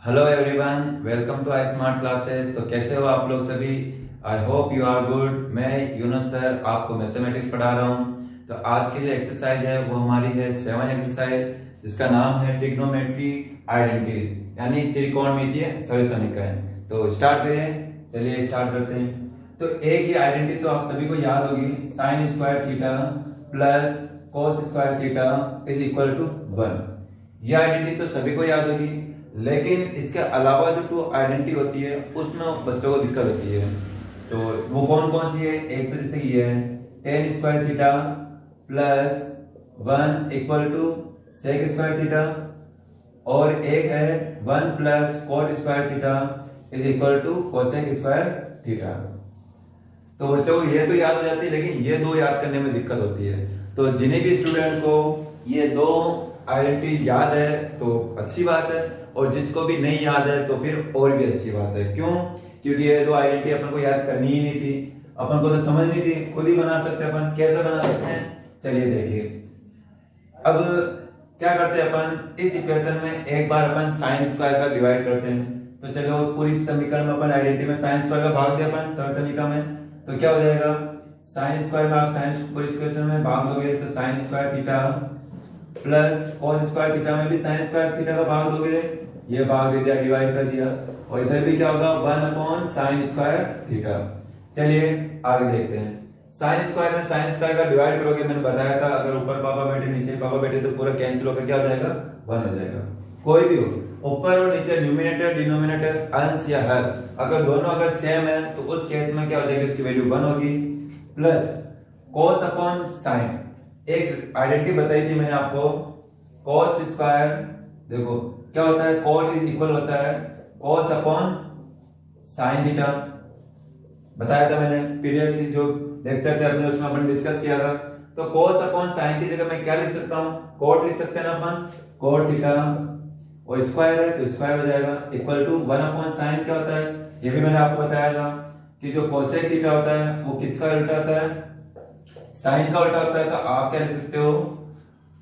Hello everyone, welcome to I smart classes. तो कैसे हो आप लोग सभी? I hope you are good. मैं यूनुस सर आपको मैथमेटिक्स पढ़ा रहा हूँ। तो आज की जो एक्सरसाइज है वो हमारी है 7 एक्सरसाइज, जिसका नाम है ट्रिग्नोमेट्री आइडेंटिटी, यानी त्रिकोणमितीय सही समीकरण। तो स्टार्ट करें, चलिए स्टार्ट करते हैं। तो एक ही आइडेंटिटी तो आप सभी को याद होगी, sine square theta plus cos square theta is equal to 1। यह आइडेंटिटी तो सभी को याद होगी, लेकिन इसके अलावा जो टू आइडेंटिटी होती है उसमें बच्चों को दिक्कत होती है। तो वो कौन कौन सी है? एक तो जैसे ये है tan square theta plus 1 equal to sec square theta, और एक है 1 plus cot square theta is equal to cosec square theta. तो बच्चों को ये तो याद हो जाती है, लेकिन ये दो याद करने में दिक्कत होती है। तो जिन्हें भी स्टूडेंट को ये दो आइडेंटिटी याद है तो अच्छी बात है, और जिसको भी नहीं याद है तो फिर और भी अच्छी बात है। क्यों? क्योंकि ये दो आइडेंटिटी अपन को याद करनी ही नहीं थी, अपन को तो समझ नहीं थी, खुद ही बना सकते अपन। कैसे बना सकते हैं, चलिए देखिए। अब क्या करते हैं अपन, इस इक्वेशन में एक बार अपन साइन स्क्वायर का डिवाइड करते हैं। तो चलो पूरी समीकरण में अपन आइडेंटिटी में साइन स्क्वायर का भाग दिया अपन सरल समीकरण में, तो क्या हो जाएगा? साइन स्क्वायर में आप साइन पूरी इक्वेशन में भाग दोगे तो sine square theta plus cos square theta में भी साइन स्क्वायर थीटा का भाग दोगे, ये भाग दे दिया, डिवाइड कर दिया, और इधर भी क्या होगा 1 अपॉन साइन स्क्वायर थीटा। चलिए आगे देखते हैं। साइन स्क्वायर में साइन स्क्वायर का डिवाइड करोगे, मैंने बताया था अगर ऊपर पापा बैठे नीचे पापा बैठे तो पूरा कैंसिल होकर क्या हो जाएगा? 1 हो जाएगा। कोई भी हो, ऊपर और नीचे न्यूमिनेटर डिनोमिनेटर अंश या हर, अगर दोनों अगर सेम है तो उस केस में क्या हो जाएगी? उसकी वैल्यू 1 होगी। प्लस कॉस अपॉन साइन, एक आइडेंटिटी बताई थी मैंने आपको, कॉस स्क्वायर, देखो क्या होता है, कॉट इज इक्वल होता है कॉस अपॉन साइन थीटा। बताया था मैंने पीरियड्स जो लेक्चर थे अपने, उसमें अपन डिस्कस किया था। तो कॉस अपॉन साइन की जगह मैं क्या लिख सकता हूं? कॉट लिख सकते हैं ना अपन, कॉट थीटा, और स्क्वायर है तो स्क्वायर हो जाएगा, इक्वल टू 1 अपॉन साइन। क्या होता है ये भी मैंने आपको बताया था कि जो कोसेक थीटा होता है वो किसका उल्टा होता है? साइन का उल्टा होता है। तो आप क्या लिख सकते हो?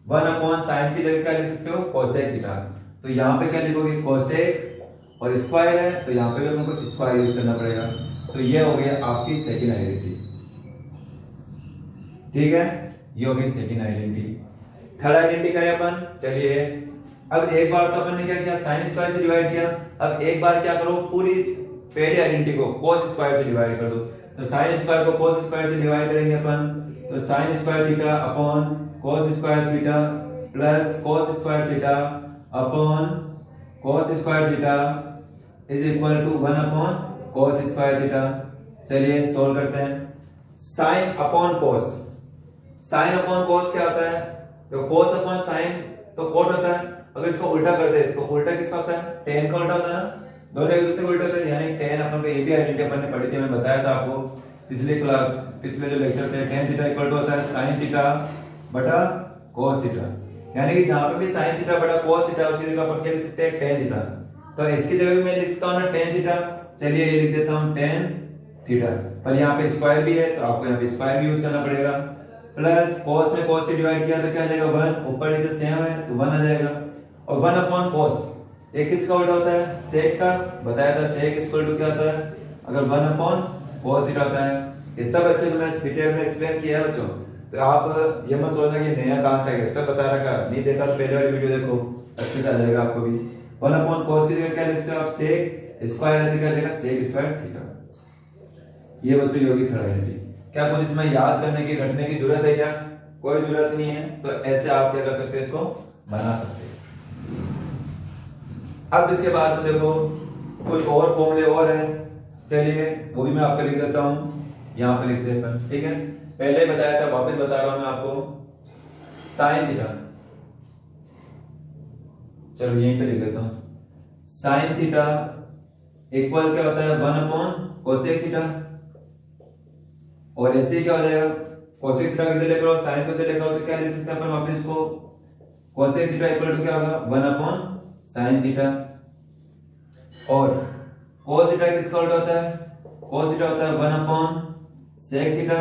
1 अपॉन साइन की जगह क्या लिख सकते हो? Cosec theta. तो यहाँ पे क्या लिखोगे? कोसेक, और स्क्वायर है तो यहाँ पे भी हमको स्क्वायर यूज करना पड़ेगा। तो ये हो गया आपकी सेकंड आइडेंटिटी, ठीक है, ये हो गई सेकंड आइडेंटिटी। थर्ड आइडेंटिटी करें अपन, चलिए। अब एक बार तो अपन ने क्या किया, साइन स्क्वायर से डिवाइड किया। अब एक बार क्या करो, पूरी पहली आइडेंटिटी को कोस स्क्वायर से डिवाइड कर दो। तो साइन स्क्वायर को कोस स्क्वायर से डिवाइड करेंगे अपन, तो sine square theta upon cos square theta plus cos square theta upon cos square theta is equal to 1 upon cos square theta. चलिए सोल्व करते हैं। Sine upon cos, sine upon cos क्या होता है? तो कोस अपॉन साइन तो cot होता है। अगर इसको उल्टा कर दे तो उल्टा किसका होता है? टेन का उल्टा होता है ना, दोनों एक दूसरे को उल्टा होता है, यानी टेन अपन को ये भी आइडेंटिटी अपन ने पढ़ी थी, मैं बताया था आपको पिछले क्लास, पिछले जो लेक्चर थे। टेन थीटा इक्वल टू होता है साइन थीटा बटा कोस थीटा, यानी कि जहां पे भी साइन थीटा बटा कोस थीटा उसी जगह पर क्या लिख सकते हैं? Tan theta. तो इसकी जगह भी मैं लिख सकता हूं ना टेन थीटा। चलिए ये लिख देता हूं टेन थीटा, पर यहाँ पे स्क्वायर भी है तो आपको यहाँ पे स्क्वायर भी यूज करना पड़ेगा। प्लस कोस में कोस से डिवाइड किया तो क्या आ जाएगा? 1, ऊपर नीचे सेम है तो 1 आ जाएगा, और 1 अपॉन कोस, एक किसका उल्टा होता है? सेक का। बताया था सेक इक्वल टू क्या होता है? अगर 1 अपॉन कोस थीटा होता है। ये सब अच्छे से मैंने डिटेल में एक्सप्लेन किया है बच्चों, तो आप ये मत सोचना कि नया कहां से आएगा, सब बता रखा। नहीं देखा तो पहले वाली वीडियो देखो, अच्छे से आ जाएगा आपको भी। 1 अपॉन कोस की जगह क्या लिखते हो आप? सेक, स्क्वायर है तो क्या लिखेगा? Sec square theta. ये बच्चों की होगी थर्ड आइडेंटिटी। क्या कुछ इसमें याद करने की घटने की जरूरत है क्या? कोई जरूरत नहीं है। तो ऐसे आप क्या कर सकते हैं, इसको बना सकते हैं। अब इसके बाद में देखो कुछ और फॉर्मूले और है, चलिए वो भी मैं आपको लिख देता हूं, यहां पे लिख देते हैं, ठीक है। पहले बताया था, वापस बता रहा हूं मैं आपको, साइन थीटा, चलो यहीं पे लिख देता हूं, साइन थीटा इक्वल क्या होता है? 1 अपॉन कोसेक थीटा, और ऐसे ही क्या हो जाएगा? कोसेक थीटा को इधर लेकर आओ, साइन को इधर लेकर आओ, तो क्या लिख सकते हैं अपन वापस इसको? कोसेक थीटा इक्वल टू क्या होगा? 1 अपॉन साइन थीटा, और कोस थीटा किसका उल्टा होता है? कोस थीटा होता है 1 अपॉन सेक थीटा,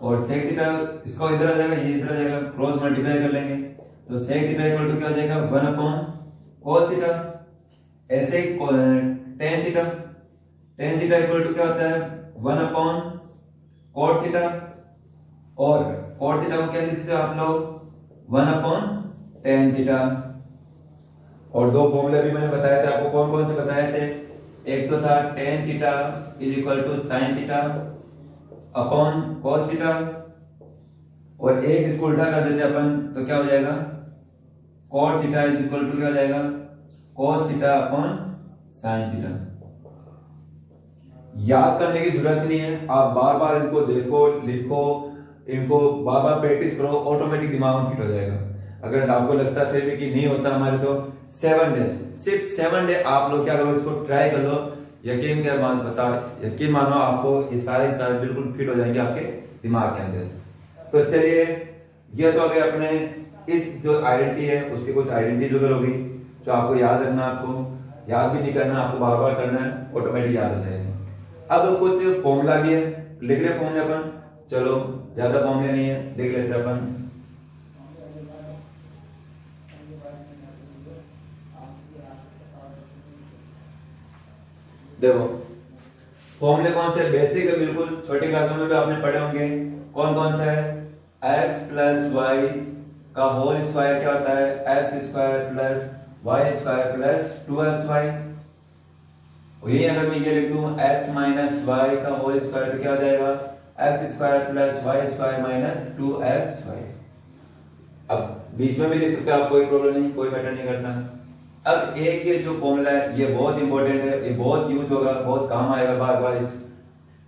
और सेक थीटा इसको इधर आ जाएगा, ये इधर आ जाएगा, क्रॉस मल्टीप्लाई कर लेंगे, तो सेक थीटा इक्वल टू क्या हो जाएगा? 1 अपॉन कोस थीटा। ऐसे tan theta, tan theta equal to क्या होता है 1 अपॉन कॉट थीटा, और कॉट थीटा को क्या लिख सकते हो आप लोग 1 अपॉन टेन थीटा। और दो फॉर्मूले भी मैंने बताए थे आपको, कौन कौन से बताए थे, एक तो था tan theta is equal to sine theta upon cos theta, और एक इसको उल्टा कर देते अपन तो क्या हो जाएगा cot theta is equal to क्या हो जाएगा cos theta upon sine theta. याद करने की जरूरत नहीं है, आप बार बार इनको देखो, लिखो, इनको बार बार प्रैक्टिस करो, ऑटोमेटिक दिमाग में फिट हो जाएगा। अगर आपको लगता है फिर भी कि नहीं होता हमारे, तो 7 डे, सिर्फ 7 डे आप लोग क्या करो, इसको ट्राई कर लो, यकीन मानो आपको ये सारे बिल्कुल फिट हो जाएंगे आपके दिमाग के अंदर। तो चलिए, ये तो अगर अपने इस जो आइडेंटिटी है उसकी कुछ आइडेंटिटी जुगल होगी जो आपको याद रखना, आपको याद भी नहीं करना, आपको बार बार करना है, ऑटोमेटिक याद हो जाएगा। अब कुछ फॉर्मूला भी है, लिख ले फॉर्मूले अपन, चलो ज्यादा फॉर्मूले नहीं है, लिख लेते अपन। देखो फॉर्मूले कौन से, बेसिक है बिल्कुल, छोटी क्लासों में भी आपने पढ़े होंगे। कौन कौन सा है, x प्लस वाई का होल स्क्वायर क्या होता है x square plus y square plus 2xy। यही अगर मैं ये लिख दूं x माइनस वाई का होल स्क्वायर तो क्या हो जाएगा x square plus y square minus 2xy। अब बीच में भी लिख सकते हो आप, कोई प्रॉब्लम नहीं, कोई मैटर नहीं करता। अब एक ये जो फॉर्मूला है ये बहुत इंपॉर्टेंट है, ये बहुत यूज होगा, बहुत काम आएगा बार बार। इस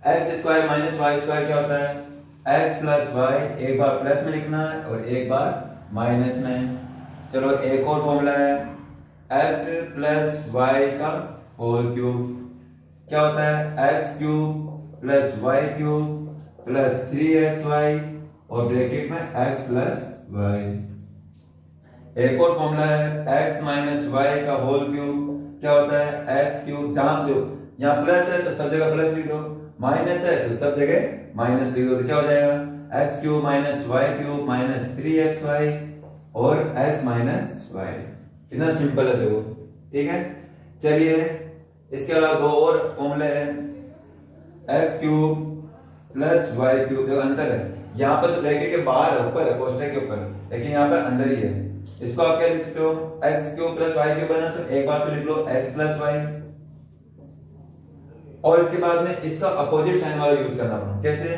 x square minus y square क्या होता है एक्स प्लस वाई, एक बार प्लस में लिखना है और एक बार माइनस में। चलो एक और फॉर्मूला है एक्स प्लस वाई का होल क्यूब, क्या होता है x cube plus y cube plus 3xy और ब्रैकेट में x प्लस वाई। एक और फॉर्मूला है x माइनस वाई का होल क्यूब, क्या होता है एक्स क्यूब, जहां दो यहाँ प्लस है तो सब जगह प्लस लिख दो, माइनस है तो सब जगह माइनस लिख दो, तो क्या हो जाएगा x cube minus y cube minus 3xy और x माइनस वाई। इतना सिंपल है देखो, ठीक है। चलिए इसके अलावा दो और फॉर्मूले हैं x cube plus y cube, देखो अंतर है, यहाँ पर तो ब्रैकेट के बाहर है, ऊपर है कोष्टक के ऊपर, लेकिन यहाँ पर अंदर ही है। इसको आप क्या लिख सकते हो x cube plus y cube है ना, तो एक बार तो लिख लो एक्स प्लस वाई, और इसके बाद में इसका अपोजिट साइन वाला यूज करना पड़ेगा। कैसे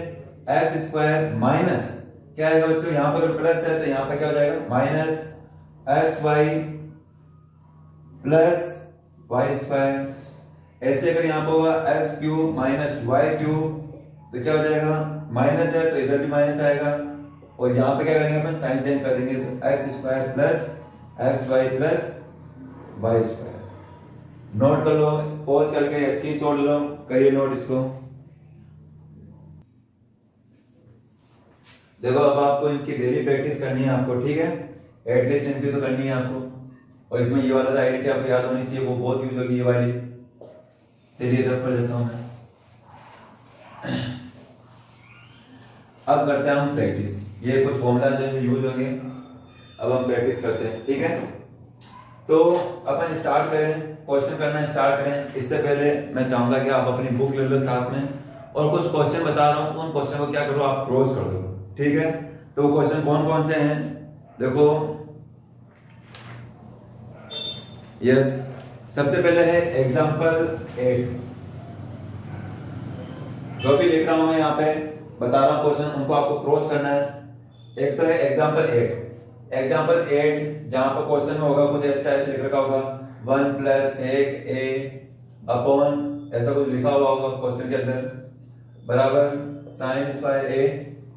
एक्स स्क्वायर माइनस क्या आएगा बच्चों, यहाँ पर प्लस है तो यहाँ पर क्या हो जाएगा minus x y plus y square. ऐसे अगर यहाँ पर होगा x cube minus y cube तो क्या हो जाएगा माइनस है तो इधर भी माइनस आएगा, और यहाँ पे क्या करेंगे अपन साइन चेंज कर देंगे, तो x square plus x y plus y square. Note कर लो, पॉज करके स्क्रीनशॉट लो, करिए नोट इसको। देखो अब आपको इनकी डेली प्रैक्टिस करनी है आपको, ठीक है, एटलीस्ट इनकी तो करनी है आपको। और इसमें ये वाला आइडेंटिटी आपको याद होनी चाहिए, वो बहुत यूज होगी ये वाली। चलिए रफ कर देता हूं मैं। अब करते हैं हम प्रैक्टिस, ये कुछ फॉर्मूला जो यूज होंगे, अब हम प्रैक्टिस करते हैं, ठीक है। तो अपन स्टार्ट करें, क्वेश्चन करना स्टार्ट करें। इससे पहले मैं चाहूंगा कि आप अपनी बुक ले लो साथ में, और कुछ क्वेश्चन बता रहा हूं, उन क्वेश्चन को क्या करो आप क्रॉस कर दो, ठीक है। तो क्वेश्चन कौन कौन से हैं देखो, यस, सबसे पहले है एग्जाम्पल 8। जो भी लिख रहा हूं मैं यहाँ पे बता रहा हूं क्वेश्चन, उनको आपको क्रॉस करना है। एक तो है एग्जाम्पल 8, एग्जाम्पल 8 जहां पर क्वेश्चन में होगा कुछ इस टाइप से लिख रखा होगा 1 प्लस 1a अपॉन ऐसा कुछ लिखा हुआ होगा क्वेश्चन के अंदर, बराबर sine square a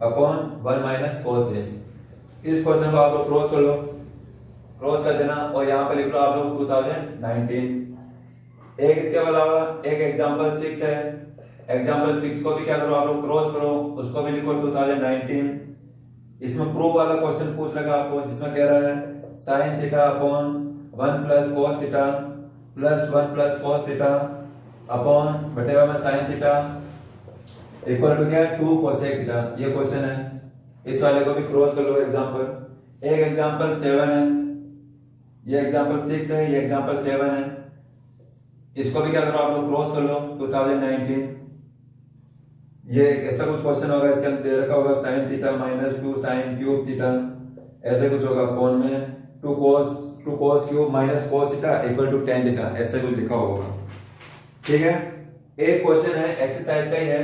upon 1 minus cos a। इस क्वेश्चन को आप लोग क्रॉस कर लो, क्रॉस कर देना, और यहाँ पे लिख लो आप लोग 2019। एक इसके अलावा एक एग्जाम्पल 6 है, एग्जाम्पल 6 को भी क्या करो आप लोग क्रॉस करो, उसको भी लिखो 2019। इसमें प्रूफ वाला क्वेश्चन पूछ लगा आपको, जिसमें कह रहा है sine theta upon 1 plus cos theta plus 1 plus cos theta upon बटेगा में साइन थीटा इक्वल टू क्या है 2 कोसेक थीटा। ये क्वेश्चन है, इस वाले को भी क्रॉस कर लो एग्जाम्पल। एक एग्जाम्पल 7 है, ये एग्जाम्पल 6 है, ये एग्जाम्पल 7 है। इसको भी क्या करो आप लोग क्रॉस कर लो 2019। ये ऐसा कुछ क्वेश्चन होगा, इसके अंदर दे रखा होगा sin theta minus 2 sin cube theta, ऐसा कुछ होगा कौन में 2 cos cube minus cos theta equal to tan theta, ऐसा कुछ लिखा होगा। ठीक है, एक क्वेश्चन है एक्सरसाइज का ही है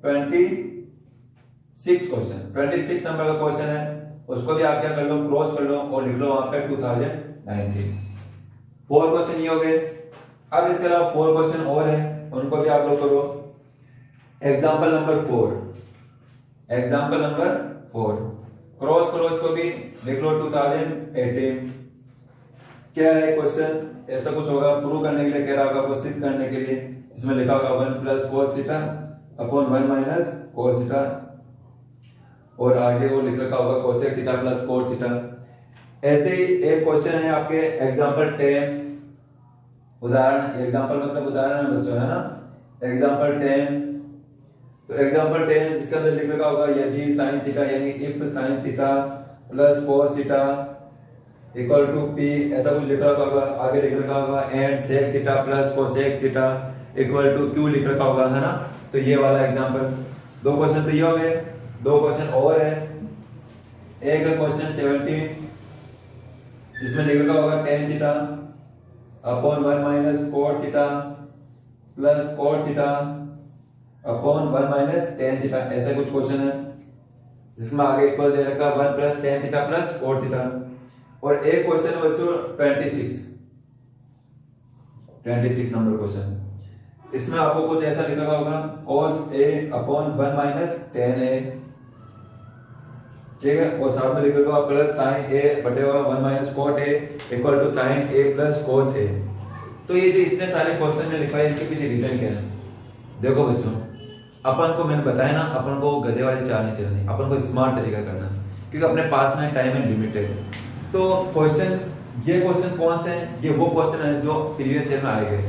26 क्वेश्चन, 26 नंबर का क्वेश्चन है, उसको भी आप क्या कर लो क्रॉस कर लो और लिख लो वहां पे 2019। 4 क्वेश्चन ये हो गए। अब इसके अलावा 4 क्वेश्चन और है, उनको भी आप लोग करो। एग्जाम्पल नंबर 4 क्रॉस क्रॉस को भी लिख लो 2018। क्या है क्वेश्चन, ऐसा कुछ होगा, प्रूव करने के लिए कह रहा होगा, आपको सिद्ध करने के लिए, इसमें लिखा होगा 1 plus cos theta upon 1 minus cos theta, और आगे वो लिख रखा होगा cosec theta plus cot theta. ऐसे ही एक क्वेश्चन है आपके एग्जाम्पल 10, उदाहरण, एग्जाम्पल मतलब उदाहरण बच्चों है ना, एग्जाम्पल 10। तो एग्जाम्पल 10 जिसके अंदर लिख रखा होगा यदि sin थीटा यानी if sin theta plus cos theta equal to p, ऐसा कुछ लिख रखा होगा, आगे लिख रखा होगा and sec theta plus cosec theta equal to q लिख रखा होगा, है ना। तो ये वाला एग्जाम्पल, 2 क्वेश्चन तो ये हो गए। 2 क्वेश्चन और है, एक है क्वेश्चन 17 जिसमें लिख रखा होगा tan theta upon 1 minus cot theta plus cot theta upon 1 minus tan theta, ऐसा कुछ क्वेश्चन है जिसमें आगे इक्वल दे रखा 1 plus tan theta plus cot theta. और एक क्वेश्चन है बच्चों 26 नंबर क्वेश्चन, इसमें आपको कुछ ऐसा लिखा होगा cos a upon 1 minus tan a, ठीक है, और साथ में लिख रखा होगा प्लस sin a बटे हुआ 1 minus cot a equal to sin a plus cos a। तो ये जो इतने सारे क्वेश्चन में लिखा है, इनके पीछे रीजन क्या है? देखो बच्चों, अपन को मैंने बताया ना, अपन को गधे वाली चाल नहीं चलनी, अपन को स्मार्ट तरीका करना, क्योंकि अपने पास में टाइम है लिमिटेड। तो क्वेश्चन, ये क्वेश्चन कौन से हैं? ये वो क्वेश्चन है जो प्रीवियस ईयर में आए गए।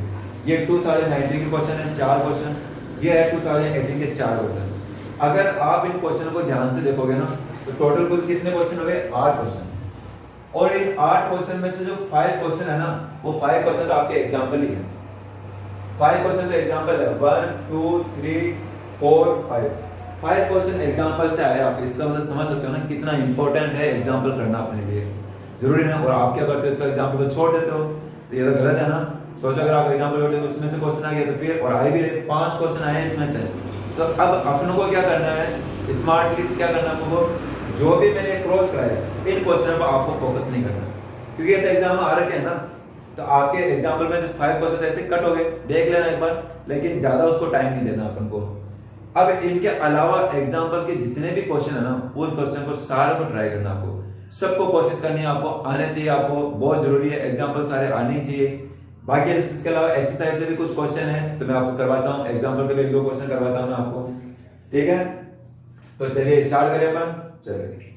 ये 2019 के क्वेश्चन है 4 क्वेश्चन, ये है 2018 के 4 क्वेश्चन। अगर आप इन क्वेश्चन को ध्यान से देखोगे ना, तो टोटल कुल कितने क्वेश्चन हो गए? 8 क्वेश्चन। और इन 8 क्वेश्चन में से जो 5 क्वेश्चन है ना, वो 5 क्वेश्चन आपके एग्जाम्पल ही है। 5 क्वेश्चन तो एग्जाम्पल है, 1 2 3 4 5 क्वेश्चन एग्जाम्पल से आए। आप इसका मतलब समझ सकते हो ना कितना इंपॉर्टेंट है एग्जाम्पल करना अपने लिए, जरूरी ना। और आप क्या करते हो, इसका एग्जाम्पल को छोड़ देते हो, तो ये तो गलत है ना। सोचो अगर आप एग्जाम्पल छोड़ देते उसमें से क्वेश्चन आ गया तो फिर, और आए भी 5 क्वेश्चन आए इसमें से, तो अब अपनों को क्या करना है, स्मार्टली क्या करना है आपको, जो भी मैंने क्रॉस कराया इन क्वेश्चन पर आपको फोकस नहीं करना, क्योंकि ये तो एग्जाम में आ रखे हैं ना। तो आपके एग्जाम्पल में से 5 क्वेश्चन ऐसे कट हो गए, देख लेना एक बार, लेकिन ज्यादा उसको टाइम नहीं देना अपन को। अब इनके अलावा एग्जाम्पल के जितने भी क्वेश्चन है ना, उस क्वेश्चन को सारे को ट्राई करना, आपको सबको कोशिश करनी है, आपको आने चाहिए, आपको बहुत जरूरी है, एग्जाम्पल सारे आने चाहिए। बाकी इसके अलावा एक्सरसाइज से भी कुछ क्वेश्चन है तो मैं आपको करवाता हूँ, एग्जाम्पल के भी 2 क्वेश्चन करवाता हूँ मैं आपको, ठीक है। तो चलिए स्टार्ट करें अपन, चलिए।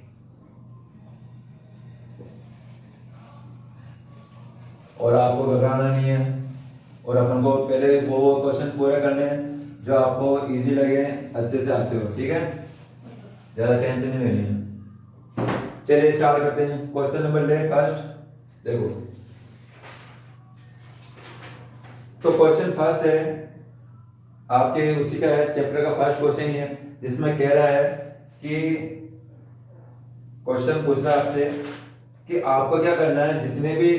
और आपको घबराना नहीं है, और अपन को पहले वो क्वेश्चन पूरे करने हैं जो आपको इजी लगे, अच्छे से आते हो, ठीक है, ज्यादा टेंशन नहीं लेनी है। चलिए स्टार्ट करते हैं। क्वेश्चन नंबर ले फर्स्ट, देखो तो क्वेश्चन फर्स्ट है आपके उसी का है, चैप्टर का फर्स्ट क्वेश्चन है, जिसमें कह रहा है कि क्वेश्चन पूछ रहा है आपसे कि आपको क्या करना है, जितने भी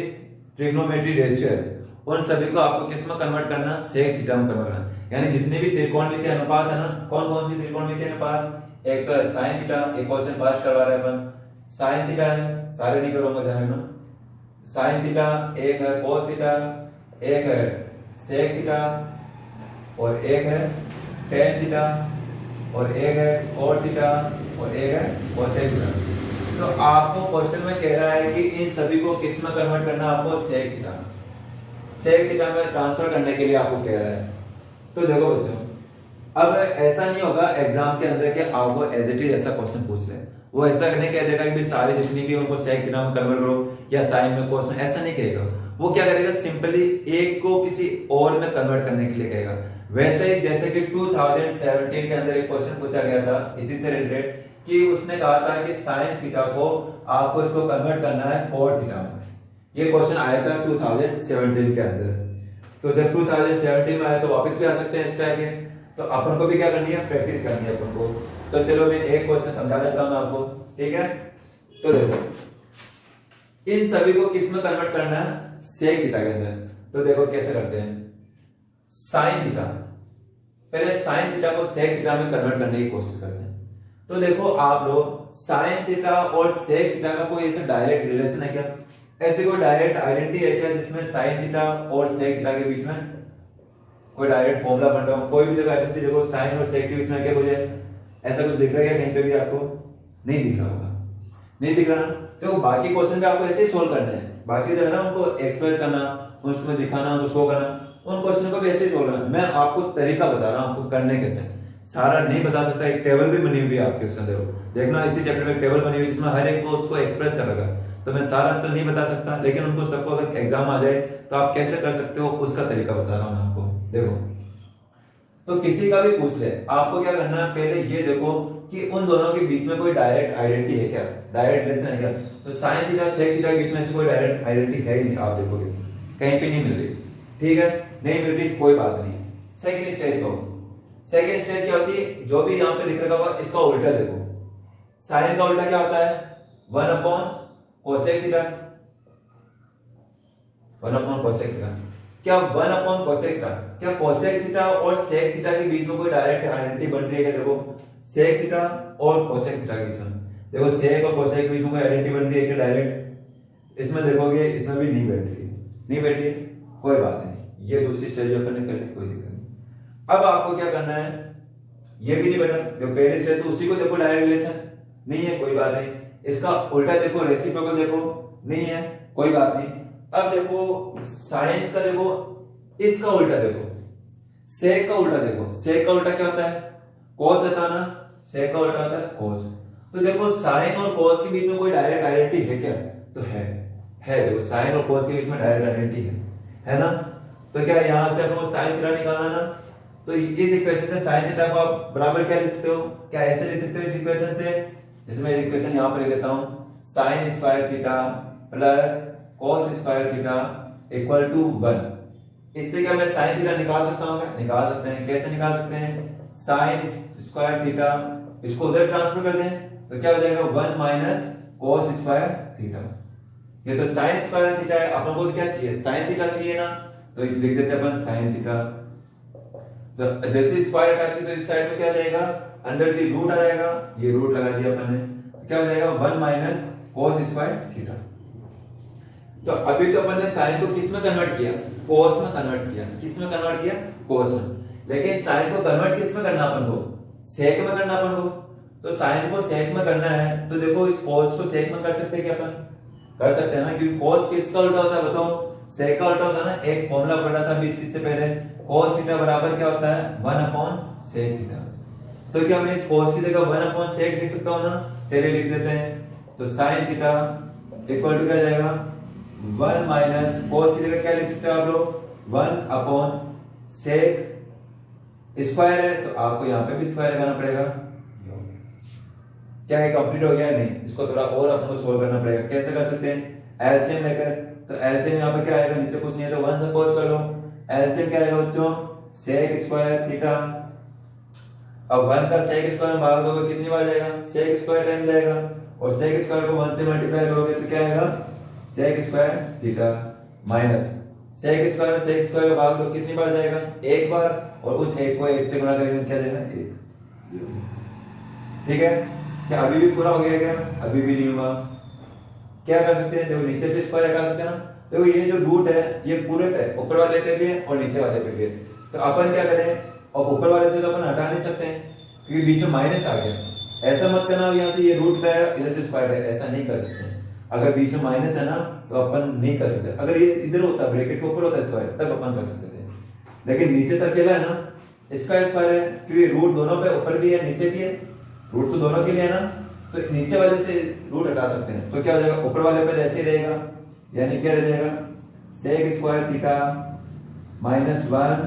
ट्रिग्नोमेट्री रेशियो है उन सभी को आपको किस में कन्वर्ट करना, सेक थीटा में कन्वर्ट करना। यानी जितने भी त्रिकोणमितीय अनुपात है ना, कौन कौन सी त्रिकोणमितीय अनुपात, एक तो है साइन थीटा, एक क्वेश्चन फर्स्ट करवा रहे हैं अपन, साइन थीटा है, सारे नहीं करूंगा ध्यान रखना, साइन थीटा, एक है कोस थीटा, एक है सेक थीटा, और एक है टेन थीटा, और एक है कोट थीटा, और एक है कोसेक थीटा। तो आपको क्वेश्चन में कह रहा है कि इन सभी को किस में कन्वर्ट करना, आपको सेक थीटा, सेक थीटा में ट्रांसफर करने के लिए आपको कह रहा है। तो देखो बच्चों, अब ऐसा नहीं होगा एग्जाम के अंदर कि आपको एज इट इज ऐसा क्वेश्चन पूछ ले, वो ऐसा नहीं कह देगा कि सारी जितनी भी उनको सेक थीटा में कन्वर्ट करो या साइन में कोस में, ऐसा नहीं कहेगा। वो क्या करेगा, सिंपली एक को किसी और में कन्वर्ट करने के लिए कहेगा। वैसे ही जैसे कि 2017 के अंदर एक क्वेश्चन पूछा गया था इसी से रिलेटेड, कि उसने कहा था कि साइन थीटा को आपको इसको कन्वर्ट करना है कोट थीटा में। ये क्वेश्चन आया था 2017 के अंदर। तो जब 2017 में आए तो वापस भी आ सकते हैं एक्स्ट्रा के। तो अपन को भी क्या करनी है, प्रैक्टिस करनी है अपन को। तो चलो मैं एक क्वेश्चन समझा देता हूं आपको, ठीक है। तो देखो इन सभी को किस में कन्वर्ट करना है, सेक थीटा के अंदर। तो देखो कैसे करते हैं, साइन थीटा, पहले साइन थीटा को सेक थीटा में कन्वर्ट करने की कोशिश करते हैं। तो देखो आप लोग साइन थीटा और सेक थीटा का कोई ऐसा डायरेक्ट रिलेशन है क्या, ऐसी कोई डायरेक्ट आइडेंटिटी है क्या जिसमें साइन थीटा और सेक थीटा के बीच में कोई डायरेक्ट फॉर्मूला बन रहा हो। कोई भी जगह आइडेंटिटी देखो साइन और सेक के बीच में क्या कुछ है, ऐसा कुछ दिख रहा है क्या कहीं पे भी आपको, नहीं दिख रहा होगा, नहीं दिख रहा ना। तो बाकी क्वेश्चन भी आपको ऐसे ही सोल्व करने हैं, बाकी जो है ना उनको एक्सप्रेस करना, उसमें दिखाना, उनको शो करना, उन क्वेश्चन को भी ऐसे ही सोल्व करना। मैं आपको तरीका बता रहा हूं आपको करने कैसे, सारा नहीं बता सकता। एक टेबल भी बनी हुई है आपके उसके अंदर, देखना इसी चैप्टर में टेबल बनी हुई है जिसमें हर एक को उसको एक्सप्रेस कर रखा है। तो मैं सारा तो नहीं बता सकता, लेकिन उनको सबको अगर एग्जाम आ जाए तो आप कैसे कर सकते हो उसका तरीका बता रहा हूं मैं आपको। देखो तो किसी का भी पूछ ले, आपको क्या करना है, पहले ये देखो कि उन दोनों के बीच में कोई डायरेक्ट आइडेंटिटी है क्या, डायरेक्ट रिलेशन है क्या। तो साइन थीटा सेक थीटा के बीच में से कोई डायरेक्ट आइडेंटिटी है ही नहीं, आप देखोगे कहीं पे नहीं मिल रही, ठीक है, नहीं मिल रही कोई बात नहीं। सेकंड स्टेज को, सेकंड स्टेज क्या होती है, जो भी यहाँ पे लिख रखा होगा इसका उल्टा देखो। साइन का उल्टा क्या होता है, 1 upon cosec theta, 1 upon cosec theta. क्या 1 अपॉन कोसेक थीटा, क्या कोसेक थीटा और सेक थीटा के बीच में कोई डायरेक्ट आइडेंटिटी बन रही है? देखो सेक थीटा और कोसेक थीटा के बीच में, देखो सेक और कोसेक के बीच में कोई आइडेंटिटी बन रही है क्या डायरेक्ट? इसमें देखोगे इसमें भी नहीं बैठ रही, नहीं बैठ रही, कोई बात नहीं, ये दूसरी स्टेज अपन ने कर ली, कोई दिक्कत नहीं। अब आपको क्या करना है, ये भी नहीं बैठा, जो पहली स्टेज तो उसी को देखो डायरेक्ट रिलेशन नहीं है, कोई बात नहीं। इसका उल्टा देखो, रेसिप्रोकल देखो, नहीं है, कोई बात नहीं। अब देखो साइन का देखो, इसका उल्टा देखो, सेक का उल्टा देखो। सेक का उल्टा क्या होता है, कोस होता है ना, सेक का उल्टा होता है कोस। तो देखो साइन और कोस के बीच में कोई डायरेक्ट आइडेंटिटी है क्या? तो है देखो साइन और कोस के बीच में डायरेक्ट आइडेंटिटी है ना। तो क्या यहां से आपको साइन थीटा निकालना ना, तो इस इक्वेशन से साइन थीटा को आप बराबर क्या लिख सकते हो, क्या ऐसे लिख सकते हो इस इक्वेशन से, इसमें इक्वेशन यहां पर लिख देता हूं, sine square theta plus cos square theta equal to 1। इससे क्या मैं साइन थीटा निकाल सकता हूं क्या? निकाल सकते हैं। कैसे निकाल सकते हैं, साइन स्क्वायर थीटा इसको उधर ट्रांसफर कर दें तो क्या हो जाएगा 1 माइनस कॉस स्क्वायर थीटा। ये तो साइन स्क्वायर थीटा है, अपन को क्या चाहिए, साइन थीटा चाहिए ना, तो लिख देते हैं अपन साइन थीटा। तो जैसे स्क्वायर हटाते तो इस साइड में क्या आ जाएगा, अंडर दी रूट आ जाएगा, ये रूट लगा दिया अपन ने, तो क्या हो जाएगा 1 माइनस कॉस स्क्वायर थीटा। तो अभी तो अपन ने साइन को किस में कन्वर्ट किया, कोस में कन्वर्ट किया। किस में कन्वर्ट किया, कोस में। लेकिन साइन को कन्वर्ट किस में करना अपन को, सेक में करना अपन को। तो साइन को सेक में करना है तो देखो इस कोस को सेक में कर सकते हैं क्या अपन, कर सकते हैं ना, क्योंकि कोस किसका उल्टा होता है बताओ, सेक का उल्टा होता है ना। एक फॉर्मूला पढ़ा था अभी इससे पहले, कोस थीटा बराबर क्या होता है 1 अपॉन सेक थीटा। तो क्या मैं इस कोस की जगह 1 अपॉन सेक लिख सकता हूं ना, चलिए लिख देते हैं। तो साइन थीटा इक्वल टू क्या जाएगा 1 माइनस कोस की जगह क्या लिख सकते हो आप लोग 1 अपॉन सेक, स्क्वायर है तो आपको यहां पे भी स्क्वायर लगाना पड़ेगा। क्या है कंप्लीट हो गया? नहीं, इसको थोड़ा और अपन को सोल्व करना पड़ेगा। कैसे कर सकते हैं, एलसीएम लेकर। तो एलसीएम यहां पे क्या आएगा, नीचे कुछ नहीं है तो 1 सपोज कर लो। एलसीएम क्या आएगा बच्चों, सेक स्क्वायर थीटा। अब 1 का सेक स्क्वायर में भाग दोगे कितनी बार जाएगा, सेक स्क्वायर टाइम जाएगा, और सेक स्क्वायर को 1 से मल्टीप्लाई करोगे तो क्या आएगा sec square theta minus sec square में सेक स्क्वायर भाग दो कितनी बार जाएगा, एक बार, और उस एक को 1 से गुणा करेंगे क्या जाएगा 1। ठीक है, क्या अभी भी पूरा हो गया क्या? अभी भी नहीं हुआ। क्या कर सकते हैं, देखो नीचे से स्क्वायर हटा सकते हैं ना। देखो ये जो रूट है ये पूरे पे, ऊपर वाले पे भी है और नीचे वाले पे भी है। तो अपन क्या करें, और ऊपर वाले से तो अपन हटा नहीं सकते हैं क्योंकि बीच में माइनस आ गया। ऐसा मत करना यहाँ से ये रूट है इधर से स्क्वायर है, ऐसा नहीं कर सकते। अगर बीच में माइनस है ना तो अपन नहीं कर सकते। अगर ये इधर होता, ब्रैकेट के ऊपर होता स्क्वायर, तब अपन कर सकते थे, लेकिन नीचे तक अकेला है ना, इसका स्क्वायर है क्योंकि रूट दोनों पे, ऊपर भी है नीचे भी है, रूट तो दोनों के लिए है ना, तो नीचे वाले से रूट हटा सकते हैं। तो क्या हो जाएगा, ऊपर वाले पे ऐसे ही रहेगा, यानी क्या रह जाएगा sec square theta minus 1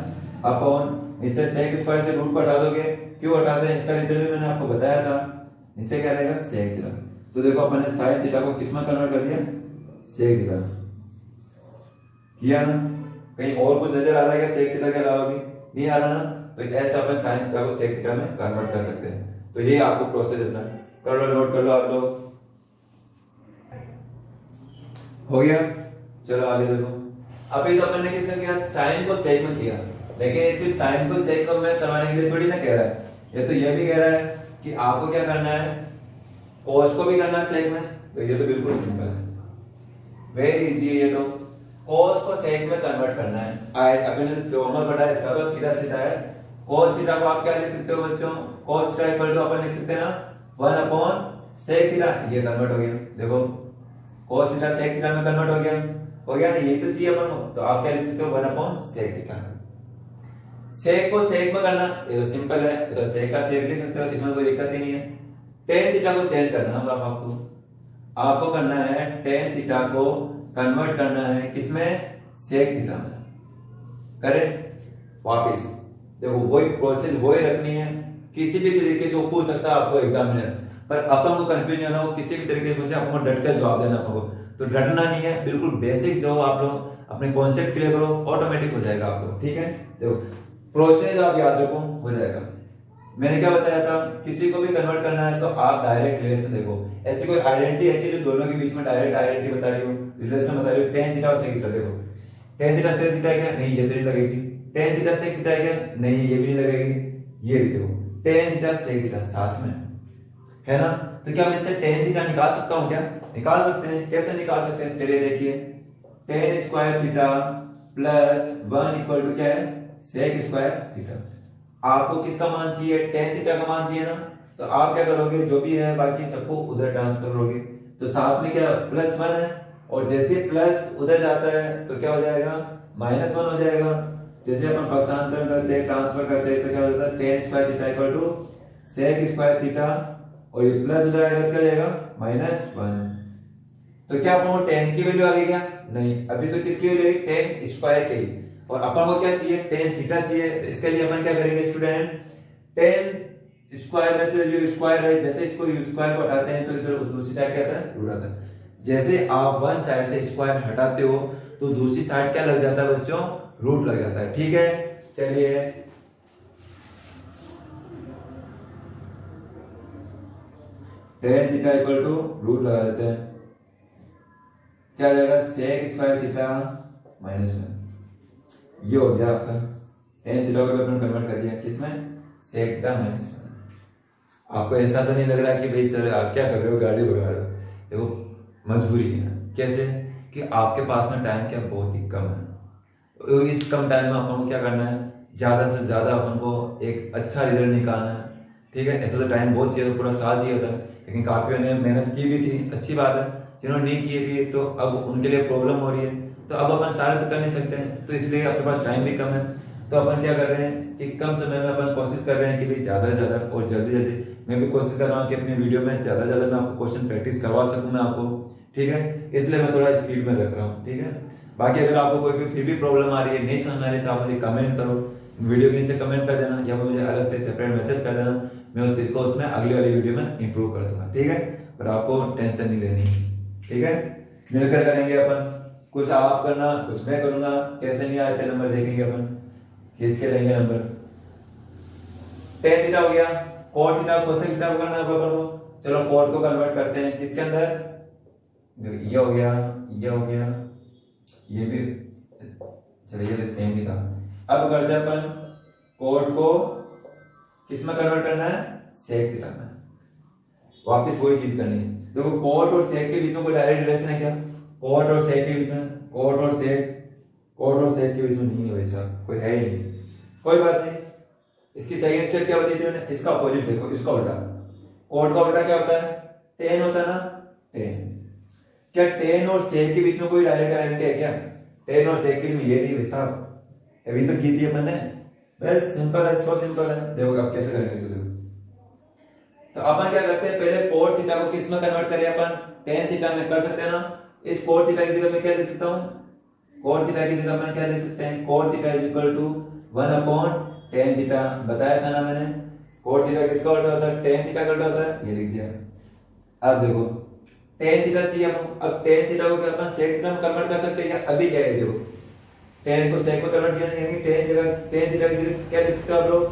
upon नीचे सेक स्क्वायर से रूट को हटा दोगे। क्यों हटाते हैं इसका रीजन भी मैंने आपको बताया था। नीचे क्या रहेगा सेक थीटा। तो देखो अपन ने साइन थीटा को किस में कन्वर्ट कर दिया, सेक थीटा किया ना। कहीं और कुछ नजर आ रहा है क्या सेक थीटा के अलावा भी? नहीं आ रहा ना, तो ऐसे अपन साइन थीटा को सेक थीटा में कन्वर्ट कर सकते हैं। तो ये आपको प्रोसेस अपना कर लो, नोट कर लो आप लोग। हो गया, चलो आगे देखो। अभी तो अपन ने किसने किया, साइन को सेक में किया, लेकिन ये सिर्फ साइन को सेक में करवाने के लिए थोड़ी ना कह रहा है, ये तो ये भी कह रहा है कि आपको क्या करना है, कोस को भी करना है सेक में। तो ये तो बिल्कुल सिंपल है, वेरी इजी है। ये तो कोस को सेक में कन्वर्ट करना है। अपने फॉर्मूला पढ़ा है इसका, तो सीधा सीधा है। कोस थीटा को आप क्या लिख सकते हो बच्चों, कोस थीटा इक्वल टू अपन लिख सकते हैं ना 1 अपॉन सेक थीटा। ये कन्वर्ट हो गया, देखो कोस थीटा सेक थीटा में कन्वर्ट हो गया ना, यही तो चाहिए अपन को। तो आप क्या लिख सकते हो 1 अपॉन सेक थीटा। सेक को सेक में करना ये तो सिंपल है, तो सेक का सेक लिख सकते हो, इसमें कोई दिक्कत ही नहीं है। टेन थीटा को चेंज करना है आपको करना है टेन थीटा को कन्वर्ट करना है किसमें, सेक थीटा में। करें वापिस, देखो वही प्रोसेस वही रखनी है, किसी भी तरीके से वो पूछ सकता है आपको एग्जामिनर, पर अपन को कंफ्यूजन हो किसी भी तरीके से आपको डट कर जवाब देना आपको, तो डरना नहीं है, बिल्कुल बेसिक जो आप लोग अपने कॉन्सेप्ट क्लियर करो, ऑटोमेटिक हो जाएगा आपको। ठीक है, देखो प्रोसेस आप याद रखो, हो जाएगा। मैंने क्या बताया था, किसी को भी कन्वर्ट करना है तो आप डायरेक्ट रिलेशन देखो, ऐसी कोई आइडेंटिटी है कि जो दोनों के बीच में डायरेक्ट आइडेंटिटी बता रही हो, रिलेशन बता रही हो। टेन थीटा और सेक थीटा, देखो टेन थीटा सेक थीटा क्या, नहीं ये तो नहीं लगेगी। टेन थीटा सेक थीटा क्या, नहीं ये भी नहीं लगेगी। ये भी देखो टेन थीटा सेक थीटा साथ में है ना, तो क्या मैं इससे टेन थीटा निकाल सकता हूँ क्या, निकाल सकते हैं। कैसे निकाल सकते हैं, चलिए देखिए, tan square theta plus 1 equal to क्या है, सेक स्क्वायर थीटा। आपको किसका मान चाहिए, टेन थीटा का मान चाहिए ना, तो आप क्या करोगे, जो भी है बाकी सबको उधर ट्रांसफर करोगे, तो साथ में क्या प्लस 1 है, और जैसे प्लस उधर जाता है तो क्या हो जाएगा, -1 हो जाएगा। जैसे अपन पक्षांतरण करते हैं, ट्रांसफर करते हैं, तो क्या होता है, tan square theta equal to sec square theta, और ये प्लस उधर आएगा क्या हो जाएगा, -1। तो क्या अपन को टेन की वैल्यू आ गई क्या, नहीं, अभी तो किसकी वैल्यू आई, टेन स्क्वायर की, और अपन को क्या चाहिए, टेन थीटा चाहिए। तो इसके लिए अपन क्या करेंगे स्टूडेंट, टेन स्क्वायर में से जो स्क्वायर है, जैसे इसको स्क्वायर को हटाते हैं तो इधर दूसरी साइड क्या आता है, रूट आता है। जैसे आप वन साइड से स्क्वायर हटाते हो तो दूसरी साइड क्या लग जाता है बच्चों, रूट लग जाता है। ठीक है, चलिए tan theta equal to root लगा देते हैं, क्या आ जाएगा, सेक स्क्वायर थीटा -1। ये हो गया आपका टेन थीटा को अपन कन्वर्ट कर दिया किसमें, सेक थीटा -1। आपको ऐसा तो नहीं लग रहा कि भाई सर आप क्या कर रहे हो, गाड़ी भगा रहे हो, देखो मजबूरी है। कैसे कि आपके पास में टाइम क्या बहुत ही कम है, तो इस कम टाइम में अपन को क्या करना है, ज्यादा से ज्यादा अपन को एक अच्छा रिजल्ट निकालना है। ठीक है, ऐसा तो टाइम बहुत चाहिए, तो पूरा साल चाहिए होता है, लेकिन काफियों ने मेहनत की भी थी, अच्छी बात है। जिन्होंने नहीं की थी तो अब उनके लिए प्रॉब्लम हो रही है, तो अब अपन सारे तो कर नहीं सकते हैं, तो इसलिए अपने पास टाइम भी कम है। तो अपन क्या कर रहे हैं कि कम समय में अपन कोशिश कर रहे हैं कि भाई ज्यादा से ज्यादा और जल्दी जल्दी, मैं भी कोशिश कर रहा हूँ कि अपनी वीडियो में ज्यादा से ज्यादा मैं आपको क्वेश्चन प्रैक्टिस करवा सकूं मैं आपको। ठीक है, इसलिए मैं थोड़ा स्पीड में रख रहा हूँ। ठीक है, बाकी अगर आपको कोई भी फिर भी प्रॉब्लम आ रही है, नहीं समझ आ रही है, तो आप मुझे कमेंट करो, वीडियो के नीचे कमेंट कर देना, या मुझे अलग से सेपरेट मैसेज कर देना, मैं उस चीज को उसमें अगली वाली वीडियो में इंप्रूव कर दूंगा। ठीक है, पर आपको टेंशन नहीं लेनी। ठीक है, मिलकर करेंगे अपन, कुछ आप करना कुछ मैं करूंगा, कैसे नहीं आए थे नंबर देखेंगे अपन, खींच के लेंगे नंबर। टेन थीटा हो गया, कोट थीटा कोसेक थीटा को करना है अपन को, चलो कोट को कन्वर्ट करते हैं किसके अंदर, ये हो गया, ये हो गया, ये भी, चलिए ये तो सेम ही था। अब करते हैं अपन कोट को किस में कन्वर्ट करना है, सेक थीटा में, वापस वही चीज करनी है। देखो कोट और सेक के बीच में कोई डायरेक्ट रिलेशन है क्या, कोट और सेक के बीच में, कोट और सेक के बीच में नहीं है वैसा, कोई है ही नहीं, कोई बात नहीं। इसकी सेकंड स्टेप क्या बताई थी मैंने, इसका अपोजिट देखो, इसका उल्टा, कोट का उल्टा क्या होता है, टेन होता है ना, टेन। क्या टेन और सेक के बीच में कोई डायरेक्ट आइडेंटिटी है क्या, टेन और सेक के बीच में ये नहीं वैसा, अभी तो की थी अपन ने, बस सिंपल है, सो सिंपल है। देखो आप कैसे करेंगे, तो अपन क्या करते हैं, पहले कोट थीटा को किस में कन्वर्ट करें अपन, टेन थीटा में कर सकते हैं ना। इस कोट थीटा की जगह मैं क्या लिख सकता हूँ, कोट थीटा की जगह अपन क्या लिख सकते हैं, cot theta is equal to 1 upon tan theta, बताया था ना मैंने, कोट थीटा किसका उल्टा होता है, टेन थीटा का उल्टा होता है, ये लिख दिया। अब देखो टेन थीटा चाहिए, अब टेन थीटा को क्या अपन सेक थीटा में कन्वर्ट कर सकते हैं क्या, अभी क्या है, देखो tan को sec में कन्वर्ट किया, यानी tan थीटा की जगह क्या लिख सकते हो आप लोग,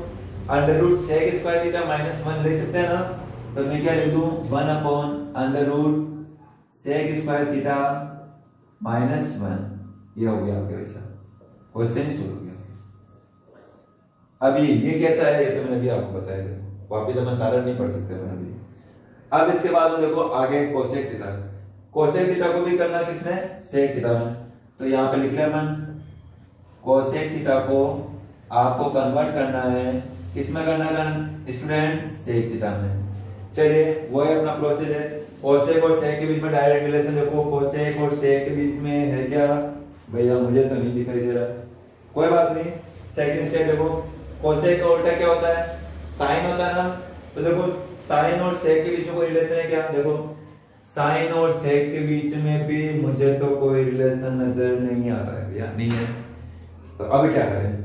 under root sec square theta minus 1 लिख सकते हैं ना। तो मैं क्या लिख दूं, 1 upon under root sec square theta minus 1। ये हो गया आपके वैसा क्वेश्चन ही शुरू हो गया। अभी ये कैसा है, ये तो मैंने अभी आपको बताया था, वापिस हमें सारा नहीं पढ़ सकते अपन अभी। अब इसके बाद में देखो आगे कोसेक थीटा, कोसेक थीटा को भी करना किसमें, सेक थीटा में। तो यहाँ पे लिख लिया अपन, कोसेक थीटा को आपको कन्वर्ट करना है, किसमें करना है स्टूडेंट, सेक थीटा में। चलिए वो है अपना प्रोसेस है। कोसेक और सेक के बीच में डायरेक्ट रिलेशन देखो, कोसेक और सेक के बीच में है क्या भैया, मुझे तो नहीं दिखाई दे रहा, कोई बात नहीं। सेकंड स्टेप देखो, कोसेक का उल्टा क्या होता है, साइन होता है ना। तो देखो साइन और सेक के बीच में कोई रिलेशन है क्या, देखो साइन और सेक के बीच में भी मुझे तो कोई रिलेशन नजर नहीं आ रहा है भैया, नहीं है। तो अब क्या करें,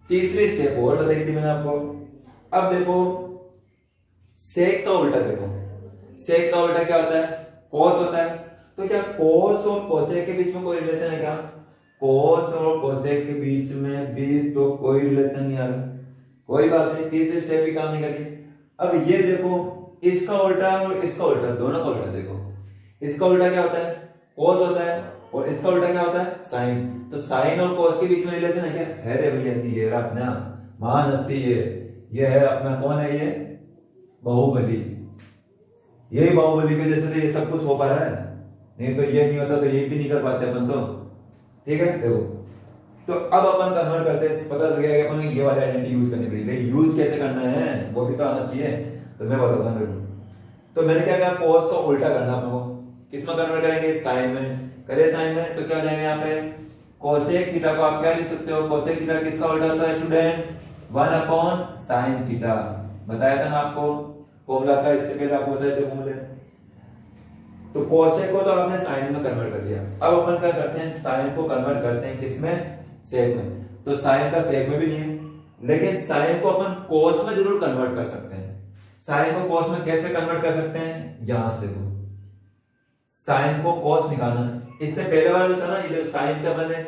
तीसरी स्टेप और बताई थी मैंने आपको। अब देखो सेक का उल्टा देखो, सेक का उल्टा क्या होता है, कोस होता है। तो क्या कोस और कोसेक के बीच में कोई रिलेशन है क्या, कोस और कोसेक के बीच में भी तो कोई रिलेशन नहीं आ रहा, कोई बात नहीं, तीसरी स्टेप भी काम नहीं करी। अब ये देखो इसका उल्टा और इसका उल्टा, दोनों का उल्टा देखो, इसका उल्टा क्या होता है, कोस होता है, और इसका उल्टा क्या होता है, साइन। तो साइन और कोस के बीच में रिलेशन है क्या, है रे भैया जी, ये अपना महान हस्ती, ये है अपना, कौन है ये, बाहुबली। यही बाहुबली की वजह से ये सब कुछ हो पा रहा है, नहीं तो ये नहीं होता तो ये भी नहीं कर पाते अपन तो, ठीक है। देखो तो अब अपन कन्वर्ट करते हैं, पता चल गया कि अपन ये वाली आइडेंटिटी यूज करनी पड़ेगी, यूज कैसे करना है वो भी तो आना चाहिए, तो मैं बताता हूँ। तो मैंने क्या कहा, कोस को उल्टा करना अपन को, किसमें कन्वर्ट करेंगे, साइन में। करे साइन में तो क्या हो जाएगा यहाँ पे, कोसेक थीटा को आप क्या लिख सकते हो, कोसेक थीटा किसका उल्टा होता है स्टूडेंट, 1 अपॉन साइन थीटा। बताया था ना आपको, फॉर्मूला था, इससे पहले आपको बताए थे फॉर्मूले। तो कोसेक को तो आपने साइन में कन्वर्ट कर दिया, अब अपन क्या करते हैं, साइन को कन्वर्ट करते हैं किसमें, सेक में। तो साइन का सेक में भी नहीं है, लेकिन साइन को अपन कोस में जरूर कन्वर्ट कर सकते हैं। साइन को कोस में कैसे कन्वर्ट कर सकते हैं, यहां से दो साइन को कोस निकालना, इससे पहले वाला जो था ना, ये साइन से अपन ने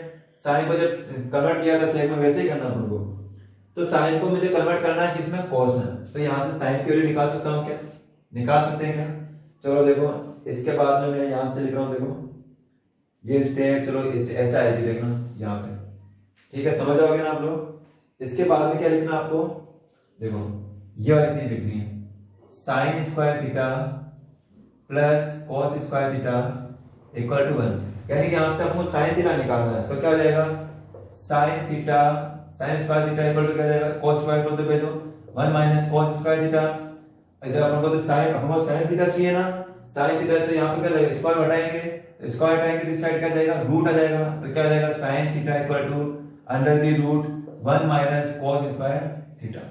साइन को जब कन्वर्ट किया था सेक में, वैसे ही करना अपन को। तो साइन को मुझे कन्वर्ट करना है किसमें, कोस में। तो यहां से साइन की वैल्यू निकाल सकता हूं क्या, निकाल सकते हैं क्या। चलो देखो इसके बाद में मैं यहां से लिख रहा हूं, देखो ये स्टेप, चलो ऐसा है देखना यहाँ पे, ठीक है, समझ आओगे ना आप लोग। इसके बाद में क्या लिखना आपको, देखो ये वाली चीज लिखनी है, sine square theta plus cos square theta equal to 1। यानी कि यहां से आपको साइन थीटा निकालना है, तो क्या हो जाएगा, sine theta sine square theta equal to क्या हो जाएगा, कॉस स्क्वायर को तो भेजो 1 माइनस कॉस स्क्वायर थीटा। इधर अपन को तो साइन, अपन को साइन थीटा चाहिए ना, साइन थीटा, तो यहाँ पे क्या जाएगा, स्क्वायर हटाएंगे, स्क्वायर हटाएंगे तो इस साइड क्या जाएगा, रूट आ जाएगा। तो क्या हो जाएगा, sine theta equal to under the root 1 minus cos square theta.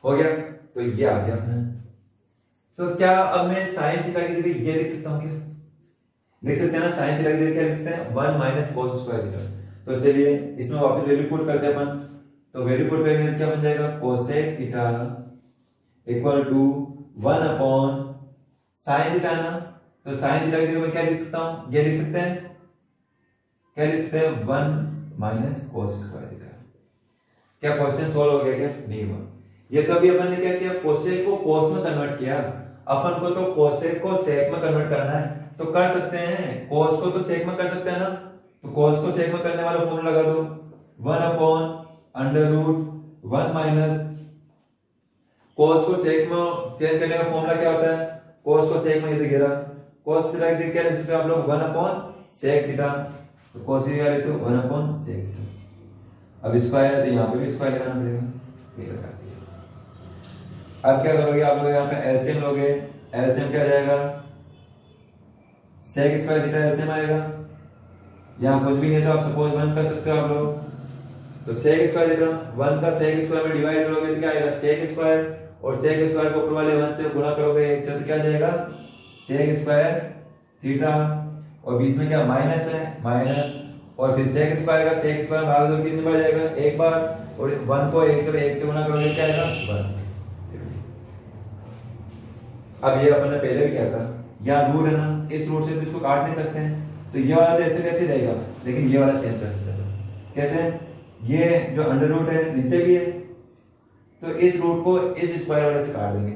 हो गया, तो ये आ गया अपने। तो क्या अब मैं साइन थीटा की जगह ये लिख सकता हूँ क्या, लिख सकते हैं ना, साइन थीटा की जगह क्या लिख सकते हैं, 1 माइनस कॉस स्क्वायर थीटा। तो चलिए इसमें वापस वैल्यू पुट करते हैं अपन। तो वैल्यू पुट करेंगे तो क्या बन जाएगा, cosec theta equal to 1 upon sine theta ना। तो साइन थीटा की जगह मैं क्या लिख सकता हूं, ये लिख सकते हैं, क्या लिख सकते हैं, 1 माइनस कॉस स्क्वायर थीटा। क्या क्वेश्चन सॉल्व हो गया क्या, नहीं हुआ। ये तो अभी अपन ने क्या किया, कोसेक को कोस में कन्वर्ट किया, अपन को तो कोसेक को सेक में कन्वर्ट करना है। तो कर सकते हैं, कोस को तो सेक में कर सकते हैं ना, तो कोस को सेक में करने वाला फॉर्मूला लगा दो, 1 upon under root 1 minus cos को सेक में चेंज करने का फॉर्मूला क्या होता है, कोस को सेक में ये दिखेगा, कोस थीटा की क्या लिख सकते हो आप लोग, 1 अपॉन सेक थीटा। तो कोस थीटा लेते हो 1 अपॉन सेक थीटा। अब स्क्वायर है तो यहाँ पे भी स्क्वायर लगाना पड़ेगा, ये लगा दिया। अब क्या करोगे आप लोग, यहाँ पे एलसीएम लोगे, एलसीएम क्या जाएगा, सेक स्क्वायर थीटा एलसीएम आएगा। यहाँ कुछ भी नहीं तो आप सपोज 1 कर सकते हो आप लोग। तो सेक स्क्वायर थीटा 1 का सेक स्क्वायर में डिवाइड करोगे तो क्या आएगा, सेक स्क्वायर, और सेक स्क्वायर को ऊपर वाले 1 से गुणा करोगे 1 से, तो क्या जाएगा, सेक स्क्वायर थीटा, और बीच में क्या माइनस है, माइनस, और फिर सेक स्क्वायर का सेक स्क्वायर भाग दो कितनी बार जाएगा, एक बार, और 1 को 1 से गुणा करोगे क्या आएगा, 1। अब ये अपन ने पहले भी किया था, यहाँ रूट है ना, इस रूट से तो इसको काट नहीं सकते हैं, तो ये वाला जैसे कैसे रहेगा, लेकिन ये वाला चेंज कर सकते हैं। कैसे? ये जो अंडर रूट है नीचे भी है, तो इस रूट को इस स्क्वायर वाले से काट देंगे,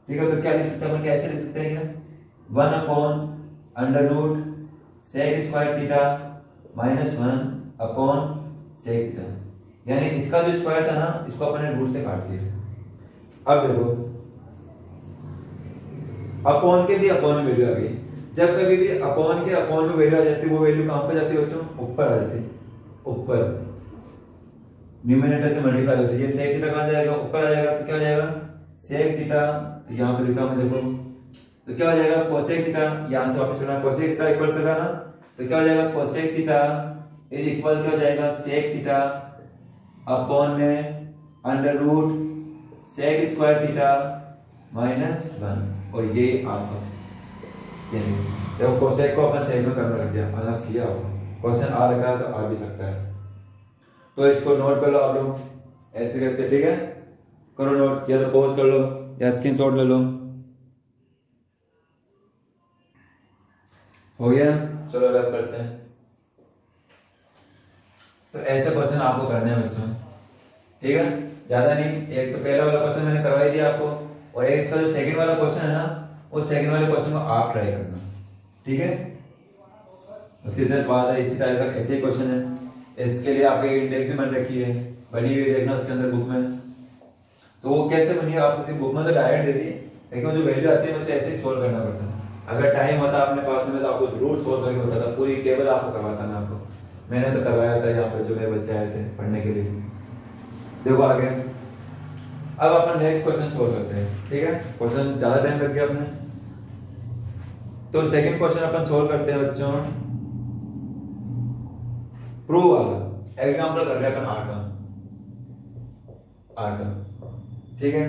ठीक है। तो क्या लिख सकते हैं अपन, कैसे लिख सकते हैं क्या? 1 upon under root sec square theta minus 1 upon sec theta, यानी इसका जो स्क्वायर था ना, इसको अपने रूट से काट दिया। अब देखो अपॉन के भी अपॉन में वैल्यू आ गई। जब कभी भी अपॉन के अपॉन में वैल्यू आ जाती है, वो वैल्यू कहां पे जाती है बच्चों? ऊपर आ जाती है, ऊपर न्यूमरेटर से मल्टीप्लाई होती है। ये सेक थीटा कहां जाएगा? ऊपर आ जाएगा। तो क्या हो जाएगा? सेक थीटा, तो यहां पे लिखा मैं देखो, तो क्या हो जाएगा? कोसेक थीटा, यहां से वापस करना, कोसेक थीटा इक्वल से ना, तो क्या हो जाएगा? कोसेक थीटा इज इक्वल क्या हो जाएगा? सेक थीटा अपॉन में under root sec square theta minus 1, और ये आपका देखो कोसेक को अपन सेक में कन्वर्ट कर दिया, आना चाहिए आपको। क्वेश्चन आ रखा है तो आ भी सकता है, तो इसको नोट कर लो आप लोग ऐसे कैसे, ठीक है। करो नोट, या तो पॉज कर लो या स्क्रीनशॉट ले लो। हो गया? चलो रब करते हैं। तो ऐसे क्वेश्चन आपको करने हैं बच्चों, ठीक है, ज्यादा नहीं। एक तो पहला वाला क्वेश्चन मैंने करवा ही दिया आपको, और एक इसका जो सेकंड वाला क्वेश्चन है ना, उस सेकंड वाले क्वेश्चन को आप ट्राई करना, ठीक है। उसके साथ बाद है इसी टाइप का ऐसे ही क्वेश्चन है, इसके लिए आपके इंडेक्स भी बन रखी है, बनी हुई देखना उसके अंदर बुक में। तो वो कैसे बनी है, आप उसकी बुक में तो डायरेक्ट दे दी, लेकिन जो वैल्यू आती है मुझे ऐसे ही सोल्व करना पड़ता है। अगर टाइम होता अपने पास में तो आपको जरूर सोल्व करके बताता, पूरी टेबल आपको करवाता मैं आपको। मैंने तो करवाया था यहाँ पे जो मेरे बच्चे आए थे पढ़ने के लिए। देखो आगे, अब अपन नेक्स्ट क्वेश्चन सोल्व करते हैं, ठीक है। क्वेश्चन ज्यादा टाइम लग गया अपने, तो सेकंड क्वेश्चन अपन सोल्व करते हैं बच्चों, प्रूव वाला एग्जांपल कर रहे हैं अपन आर का, ठीक है।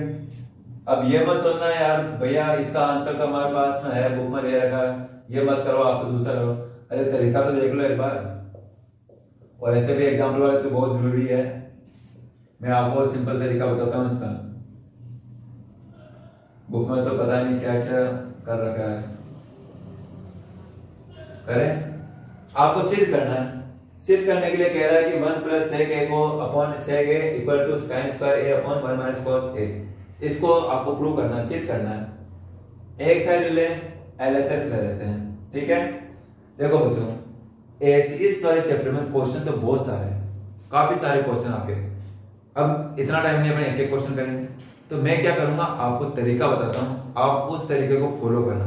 अब ये मत सोचना यार भैया इसका आंसर तो हमारे पास में है, बुक में दे रखा है, ये मत करो आप तो दूसरा करो। अरे तरीका तो देख लो एक बार, और ऐसे भी एग्जाम्पल वाले तो बहुत जरूरी है। मैं आपको सिंपल तरीका बताता हूँ इसका, बुक में तो पता नहीं क्या क्या कर रखा है। करें, आपको सिद्ध करना है। सिद्ध करने के लिए कह रहा है कि 1 प्लस सेक ए को upon sec A equal to sine square A upon 1 minus cos A. इसको आपको प्रूव करना है, सिद्ध करना है। एक साइड ले एलएचएस ले लेते हैं, ठीक है। देखो बच्चों, इस वाले चैप्टर में क्वेश्चन तो बहुत सारे हैं, काफी सारे क्वेश्चन आपके। अब इतना टाइम नहीं, अपने एक एक क्वेश्चन करेंगे, तो मैं क्या करूंगा आपको तरीका बताता हूँ, आप उस तरीके को फॉलो करना।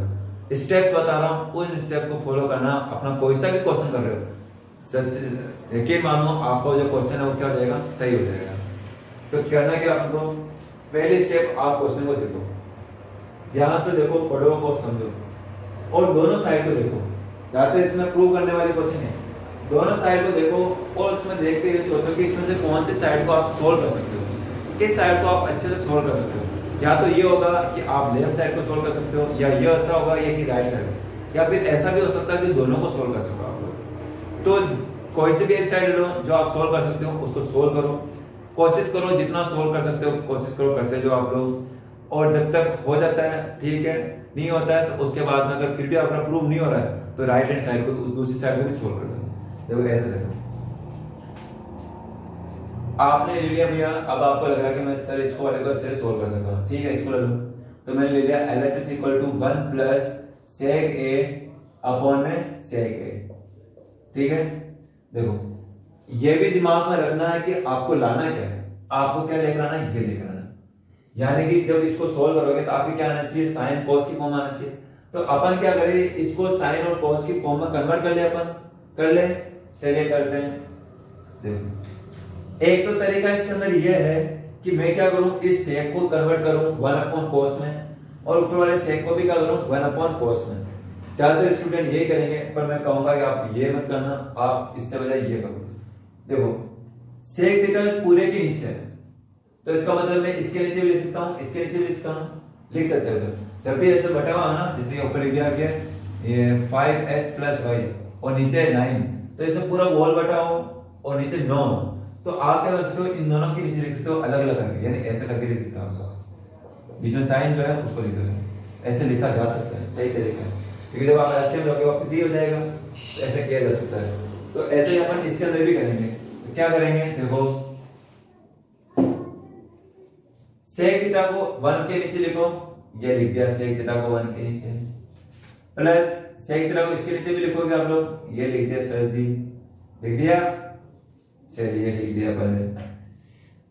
स्टेप्स बता रहा हूँ, उस स्टेप को फॉलो करना। अपना कोई सा भी क्वेश्चन कर रहे हो, सच यकीन मानो आपको जो क्वेश्चन है वो क्या हो जाएगा, सही हो जाएगा। तो करना क्या आपको, पहली स्टेप आप क्वेश्चन को देखो, ध्यान से देखो, पढ़ो और समझो, और दोनों साइड को देखो। चाहते इसमें प्रूव करने वाले क्वेश्चन है, दोनों साइड को देखो, और उसमें देखते हुए सोचो कि इसमें से कौन सी साइड को आप सोल्व कर सकते हो, किस साइड को आप अच्छे से सोल्व कर सकते हो। या तो ये होगा कि आप लेफ्ट साइड को सोल्व कर सकते हो, या ये ऐसा होगा ये कि राइट साइड, या फिर ऐसा भी हो सकता है कि दोनों को सोल्व कर सको आप लोग। तो कोई से भी एक साइड लो जो आप सोल्व कर सकते हो, उसको सोल्व करो, कोशिश करो जितना सोल्व कर सकते हो, कोशिश करो करते जो आप लोग। और जब तक हो जाता है ठीक है, नहीं होता है तो उसके बाद में अगर फिर भी आपका प्रूव नहीं हो रहा है तो राइट हैंड साइड को दूसरी साइड को भी सोल्व कर दो। देखो ऐसे देखो, आपने ले लिया भैया, अब आपको लग रहा है कि मैं सर इसको वाले को अच्छे से सोल्व कर सकता हूँ, ठीक है, इसको ले लो। तो मैंने ले लिया LHS equal to 1 plus sec A upon में सेक ए, ठीक है। देखो ये भी दिमाग में रखना है कि आपको लाना क्या है, आपको क्या लेकर आना है, ये लेकर आना है। यानी कि जब इसको सोल्व करोगे तो आपको क्या आना चाहिए, साइन कॉस की फॉर्म आना चाहिए। तो अपन क्या करें, इसको साइन और कॉस की फॉर्म में कन्वर्ट कर ले, अपन कर ले, चलिए करते हैं। देखो एक तो तरीका इसके अंदर यह है कि मैं क्या करूं, इस सेक को कन्वर्ट करूं 1 अपॉन कॉस में, और ऊपर वाले सेक को भी क्या करूं 1 अपॉन कॉस में। ज्यादातर स्टूडेंट यही करेंगे, पर मैं कहूंगा कि आप ये मत करना, आप इससे बजाय ये करो। देखो सेक थीटा पूरे के नीचे है, तो इसका मतलब मैं इसके नीचे भी लिख सकता हूँ, इसके नीचे भी लिख सकता हूँ, लिख सकते हो। तो जब भी ऐसे बटा हुआ है ना, जैसे ऊपर लिख दिया गया ये 5x प्लस वाई और नीचे 9, तो ऐसे पूरा वॉल बटा हो और नीचे 9, तो आप क्या कर सकते हो, इन दोनों के नीचे लिख सकते हो अलग अलग करके, यानी ऐसे करके लिख सकते हो। बीच में साइन जो है उसको लिख दो, ऐसे लिखा जा सकता है, सही तरीका है। क्योंकि जब आप अच्छे में लोगे वापस ही हो जाएगा, तो ऐसे किया जा सकता है। तो ऐसे ही अपन इसके अंदर भी करेंगे। तो क्या करेंगे, देखो सेक थीटा को 1 के नीचे लिखो, ये लिख दिया सेक थीटा को 1 के नीचे, प्लस सेक थीटा को इसके नीचे भी लिखोगे आप लोग, ये लिख दिया सर जी, लिख दिया, चलिए लिख दिया पहले।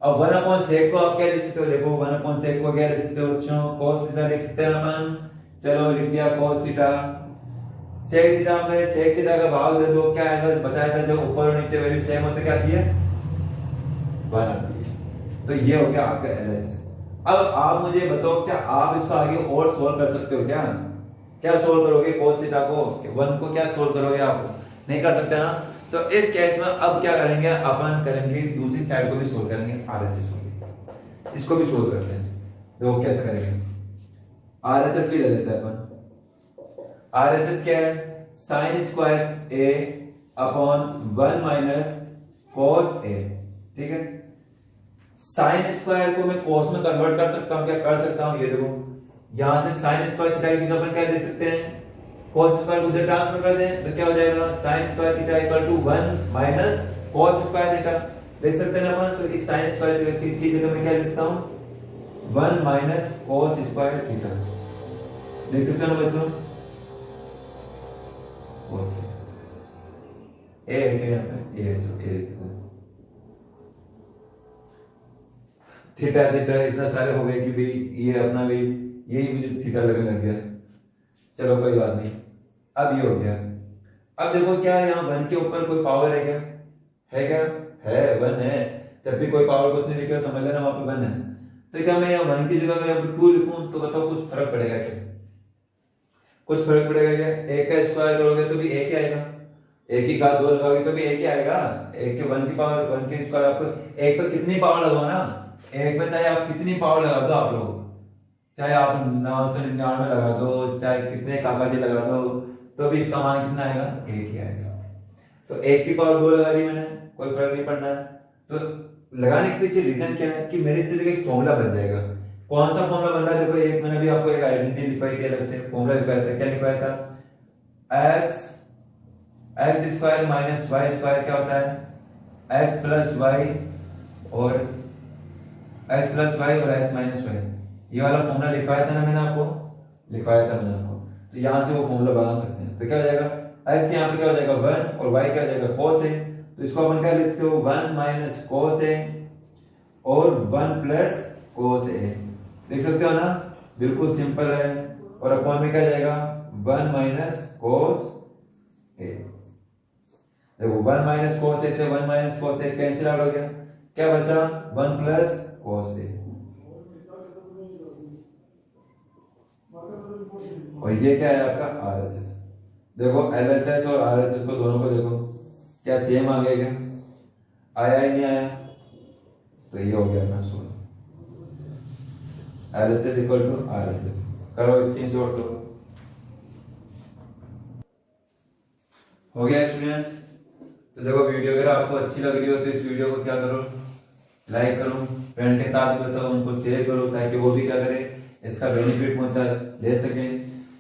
अब 1 अपॉन सेक को आप क्या लिख सकते हो, देखो 1 अपॉन सेक को क्या लिख सकते हो बच्चों, cos थीटा लिख सकते हैं अपन, चलो लिख दिया cos थीटा। सेक थीटा में सेक थीटा का भाग दे दो, क्या आएगा, बताया था जो ऊपर और नीचे वैल्यू सेम होते क्या थी, 1 आती है। तो ये हो गया आपका एलएचएस। अब आप मुझे बताओ क्या आप इसको आगे और सोल्व कर सकते हो, क्या क्या सोल्व करोगे cos थीटा को, 1 को क्या सोल्व करोगे, आप नहीं कर सकते ना। तो इस केस में अब क्या करेंगे, अपन करेंगे दूसरी साइड को भी सोल्व करेंगे, आरएचएस को भी, इसको भी सोल्व करते हैं। देखो कैसे करेंगे, आरएचएस भी ले लेते हैं अपन। आरएचएस क्या है, sine square A upon 1 minus cos ए, ठीक है। साइन स्क्वायर को मैं कॉस में कन्वर्ट कर सकता हूं, क्या कर सकता हूं, ये देखो यहां से साइन स्क्वायर थीटा की अपन क्या देख सकते हैं, cos स्क्वायर को उधर ट्रांसफर कर दें तो क्या हो जाएगा, sin square theta equal to 1 minus cos square theta, देख सकते हैं ना अपन। तो इस sin स्क्वायर की जगह में क्या लिखता हूं, 1 माइनस cos स्क्वायर थीटा, देख सकते हैं ना बच्चों, cos ए है क्या यहां पे, ए है जो ए थीटा थीटा इतना सारे हो गए कि भाई ये अपना भी यही मुझे थीटा लगने लग गया, चलो कोई बात नहीं। अब ये हो गया, अब देखो क्या यहाँ 1 के ऊपर कोई पावर है क्या, है क्या, है 1 है, जब भी कोई पावर कुछ नहीं लिखा समझ लेना वहां पे 1 है। तो क्या मैं यहाँ 1 की जगह अगर 2 लिखूं तो बताओ कुछ फर्क पड़ेगा क्या, कुछ फर्क पड़ेगा क्या, एक का स्क्वायर करोगे तो भी एक ही आएगा, एक ही का 2 लगाओगे तो भी एक ही आएगा, एक के 1 की पावर 1 के स्क्वायर, आपको एक पर कितनी पावर लगाओ ना, एक में चाहे आप कितनी पावर लगा दो आप लोग, चाहे आप 999 लगा दो, चाहे कितने काकाजी लगा दो, तो भी इसका मान कितना आएगा, एक ही आएगा। तो एक की पावर 2 लगा दी मैंने, कोई फर्क नहीं पड़ना है। तो लगाने के पीछे रीजन क्या है कि मेरे से एक फॉर्मूला बन जाएगा। कौन सा फॉर्मूला बन रहा है, देखो एक मैंने भी आपको एक आइडेंटिटी लिखवाई थी, अलग से फॉर्मूला लिखवाया था, क्या लिखवाया था, x square minus y square क्या होता है, एक्स प्लस वाई और एक्स माइनस वाई, ये वाला फॉर्मूला लिखवाया था ना मैंने आपको, लिखवाया था मैंने आपको। तो यहां से वो फॉर्मूला बना सकते हैं। तो क्या हो जाएगा, x यहाँ पे क्या हो जाएगा 1 और y क्या हो जाएगा cos a, तो इसको अपन क्या लिखते हो 1 माइनस cos a और 1 प्लस cos a, लिख सकते हो ना, बिल्कुल सिंपल है। और अपॉन में क्या जाएगा 1 माइनस cos a, देखो 1 माइनस cos a से 1 minus cos a cancel out हो गया, क्या बचा 1 प्लस cos a, और ये क्या है आपका आरएचएस। देखो एलएचएस और आरएचएस को दोनों को देखो क्या सेम आ गया, क्या आया ही नहीं आया, तो ये हो गया अपना solve, LHS equal to RHS, करो स्क्रीनशॉट लो, हो गया स्टूडेंट। तो देखो वीडियो अगर आपको अच्छी लग रही हो तो इस वीडियो को क्या करो, लाइक करो, फ्रेंड के साथ बताओ, उनको शेयर करो ताकि वो भी क्या करे, इसका बेनिफिट पहुंचा ले सके।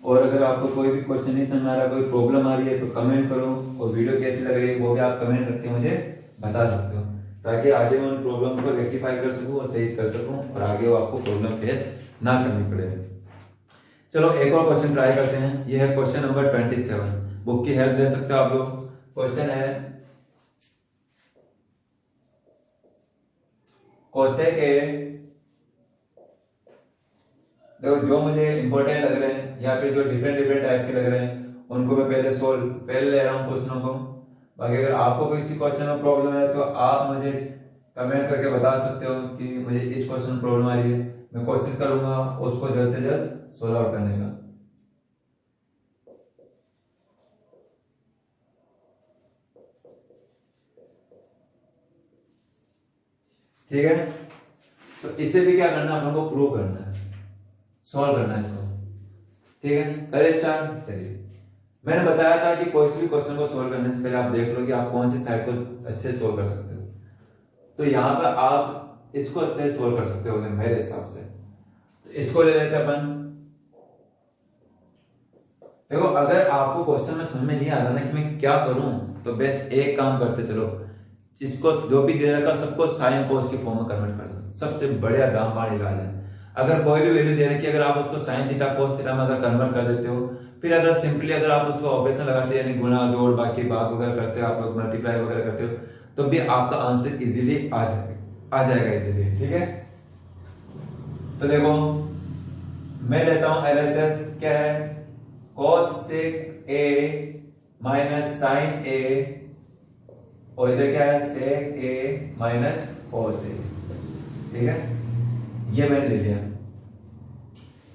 और अगर आपको कोई भी क्वेश्चन नहीं समझ आ रहा, कोई प्रॉब्लम आ रही है तो कमेंट करो, और वीडियो कैसी लग रही है वो भी आप कमेंट करके मुझे बता सकते हो, ताकि आगे मैं उन प्रॉब्लम को रेक्टिफाई कर सकूं और सही कर सकूं और आगे वो आपको प्रॉब्लम फेस ना करनी पड़े। चलो एक और क्वेश्चन ट्राई करते हैं, ये है क्वेश्चन नंबर 27, बुक की हेल्प ले सकते हो आप लोग। क्वेश्चन है कोसेक ए, देखो जो मुझे इंपॉर्टेंट लग रहे हैं या फिर जो डिफरेंट टाइप के लग रहे हैं उनको मैं पहले ले रहा हूँ क्वेश्चनों को। बाकी अगर आपको किसी क्वेश्चन में प्रॉब्लम है तो आप मुझे कमेंट करके बता सकते हो कि मुझे इस क्वेश्चन में प्रॉब्लम आ रही है, मैं कोशिश करूंगा उसको जल्द से जल्द सोल्व आउट करने का। ठीक है, तो इसे भी क्या करना है, अपन को प्रूव करना है, सॉल्व करना है इसको। ठीक है, करें स्टार्ट। चलिए, मैंने बताया था कि कोई भी क्वेश्चन को सॉल्व करने से पहले आप देख लो कि आप कौन सी साइड को अच्छे से सॉल्व कर सकते हो। तो यहाँ पर आप इसको अच्छे से सॉल्व कर सकते हो मेरे हिसाब से। तो इसको ले लेते अपन। देखो अगर आपको क्वेश्चन में समझ में नहीं आ रहा ना कि मैं क्या करूं, तो बस एक काम करते चलो, इसको जो भी दे रखा सबको साइन कोस की फॉर्म में कन्वर्ट कर दो। सबसे बढ़िया रामबाण इलाज है। अगर कोई भी वैल्यू दे रखी है, अगर आप उसको साइन थीटा कोस थीटा में अगर कन्वर्ट कर देते हो, फिर अगर सिंपली अगर आप उसको ऑपरेशन लगाते हो, यानी गुणा जोड़ बाकी भाग वगैरह करते हो, आप लोग मल्टीप्लाई वगैरह करते हो, तो भी आपका आंसर इजीली आ जाएगा इजीली। ठीक है, तो देखो मैं लेता हूं एलएचएस क्या है, cos सेक ए माइनस साइन ए, और इधर क्या है सेक ए माइनस cos ए। ठीक है, ये मैंने ले लिया।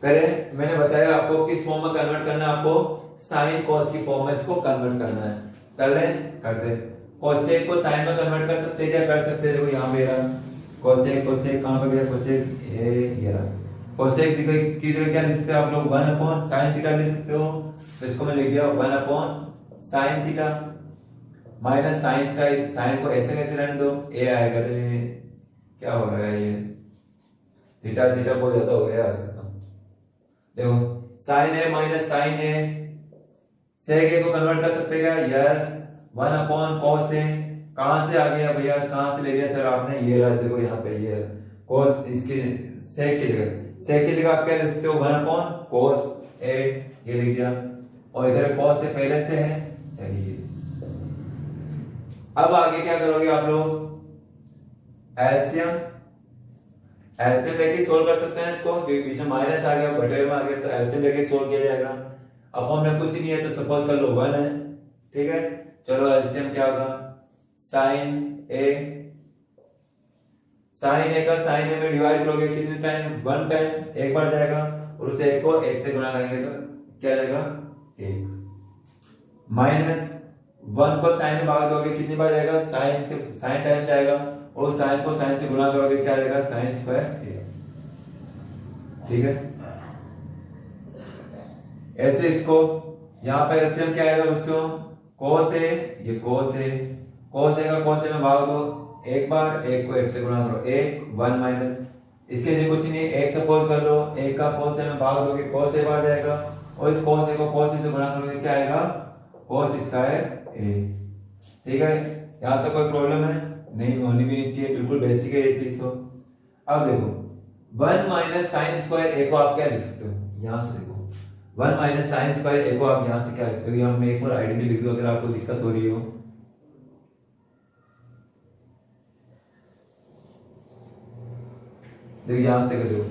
करें, मैंने बताया आपको किस फॉर्म में कन्वर्ट करना है, आपको साइन कॉस की फॉर्म में इसको कन्वर्ट करना है। कर लें, करते। कोसेक को साइन में कन्वर्ट कर सकते हैं क्या, कर सकते हैं। देखो यहाँ पे रहा कोसेक, कोसेक कहां पे गया, कोसेक ये रहा। कोसेक की जगह क्या लिख सकते हो आप लोग, 1 अपॉन साइन थीटा लिख सकते हो, तो इसको मैं लिख दिया 1 upon sine theta minus sine theta. Sine को ऐसे कैसे रहने दो, ए आएगा। क्या हो रहा है ये, थीटा थीटा बहुत ज्यादा हो गया। देखो sign A minus sign A, sec A को कन्वर्ट कर सकते क्या, यस 1 अपॉन कॉस ए। कहां से आ गया भैया, कहां से ले लिया सर आपने, ये रहा देखो यहाँ पे ये कॉस, इसकी सेक की जगह आप क्या लिख सकते हो 1 अपॉन कॉस ए, ये लिख दिया। और इधर कॉस ए पहले से है। चलिए अब आगे क्या करोगे आप लोग, एलसीएम लेके सोल्व कर सकते हैं इसको, क्योंकि बीच में माइनस आ गया, बटे में आ गया, तो एलसीएम लेके सोल्व किया जाएगा। अपॉन में कुछ नहीं है तो सपोज कर लो 1 है। ठीक है, चलो एलसीएम क्या होगा, साइन ए का साइन ए में डिवाइड करोगे कितने टाइम, 1 टाइम, एक बार जाएगा, और उसे एक को 1 से गुणा करेंगे तो क्या जाएगा 1, माइनस 1 को साइन में भाग दोगे कितनी बार जाएगा, साइन टाइम जाएगा, और साइन को साइन से गुणा करोगे क्या जाएगा, साइन स्क्वायर ए। ठीक है, ऐसे इसको यहां पर एलसीएम क्या आएगा बच्चों, cos ए, ये cos ए का cos ए में भाग दो एक बार, एक को 1 से गुणा करो, 1 माइनस, इसके लिए कुछ नहीं, 1 सपोज कर लो, 1 का cos ए में भाग दोगे cos ए बार जाएगा, और इस cos ए को cos ए से गुणा करोगे क्या आएगा, cos स्क्वायर ए। ठीक है, यहां तक कोई प्रॉब्लम है नहीं, होनी भी नहीं चाहिए, बिल्कुल बेसिक है ये चीज। तो अब देखो 1 माइनस साइन स्क्वायर ए को आप क्या लिख सकते हो, यहां से देखो 1 माइनस साइन स्क्वायर ए को आप यहां से क्या लिख सकते हो, यहां मैं एक बार आइडेंटिटी लिख दूं अगर आपको दिक्कत हो रही हो। देखिए यहां से कर दो,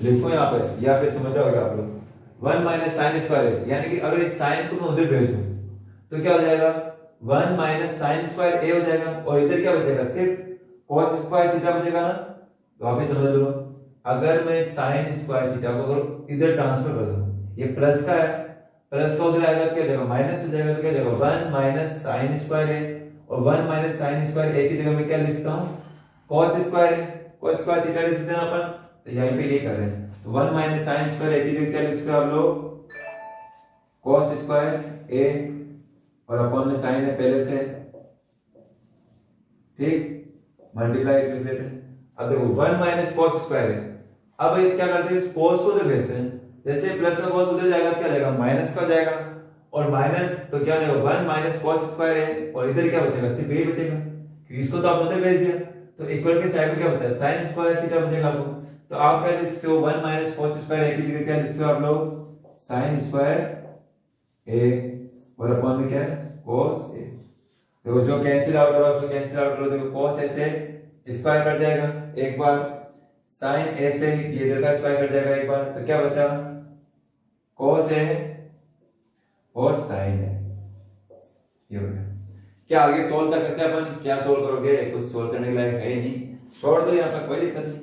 लिखो यहाँ पे समझ जाओगे आप लोग 1 माइनस साइन स्क्वायर, यानी कि अगर इस साइन को मैं उधर भेज दूं तो क्या हो जाएगा, 1 माइनस साइन स्क्वायर ए हो जाएगा, और इधर क्या बचेगा, सिर्फ cos स्क्वायर थीटा बचेगा ना। तो आप ही समझ लो, अगर मैं साइन स्क्वायर थीटा को अगर इधर ट्रांसफर कर दूं, ये प्लस का है, प्लस का उधर आएगा क्या जाएगा, माइनस हो जाएगा, तो क्या जाएगा 1 माइनस साइन स्क्वायर ए, और 1 माइनस साइन स्क्वायर ए की जगह मैं क्या लिखता हूं, cos स्क्वायर है, cos स्क्वायर थीटा लिख सकते हैं अपन, तो यहीं पे ये कर रहे हैं। तो 1 माइनस साइन स्क्वायर ए की जगह क्या लिख सकते हो आप लोग, cos स्क्वायर ए, और अपॉन में साइन है पहले से, ठीक, मल्टीप्लाई लिख लेते हैं। अब देखो 1 माइनस cos स्क्वायर है, अब ये क्या करते हैं, इस cos को उधर भेजते हैं, जैसे प्लस का cos उधर जाएगा क्या जाएगा, माइनस का जाएगा, और माइनस तो क्या जाएगा 1 माइनस cos स्क्वायर है, और इधर क्या बचेगा, सिर्फ यही बचेगा, क्योंकि इसको तो आप उधर भेज दिया, तो इक्वल के साइड में क्या बचेगा, साइन स्क्वायर थीटा बचेगा आपको। तो आप क्या लिख सकते हो, 1 माइनस cos स्क्वायर ए की जगह क्या लिख सकते हो आप लोग, साइन स्क्वायर ए, और अपॉन में क्या है cos ए। देखो जो कैंसिल आउट हो रहा है उसको कैंसिल आउट करो, देखो cos ए से स्क्वायर कट जाएगा एक बार, साइन ए से ये इधर का स्क्वायर कट जाएगा एक बार, तो क्या बचा, cos ए और साइन ए, ये हो गया। क्या आगे सोल्व कर सकते हैं अपन, क्या सोल्व करोगे, कुछ सोल्व करने के लायक है ही नहीं, छोड़ दो यहाँ पर, कोई दिक्कत नहीं।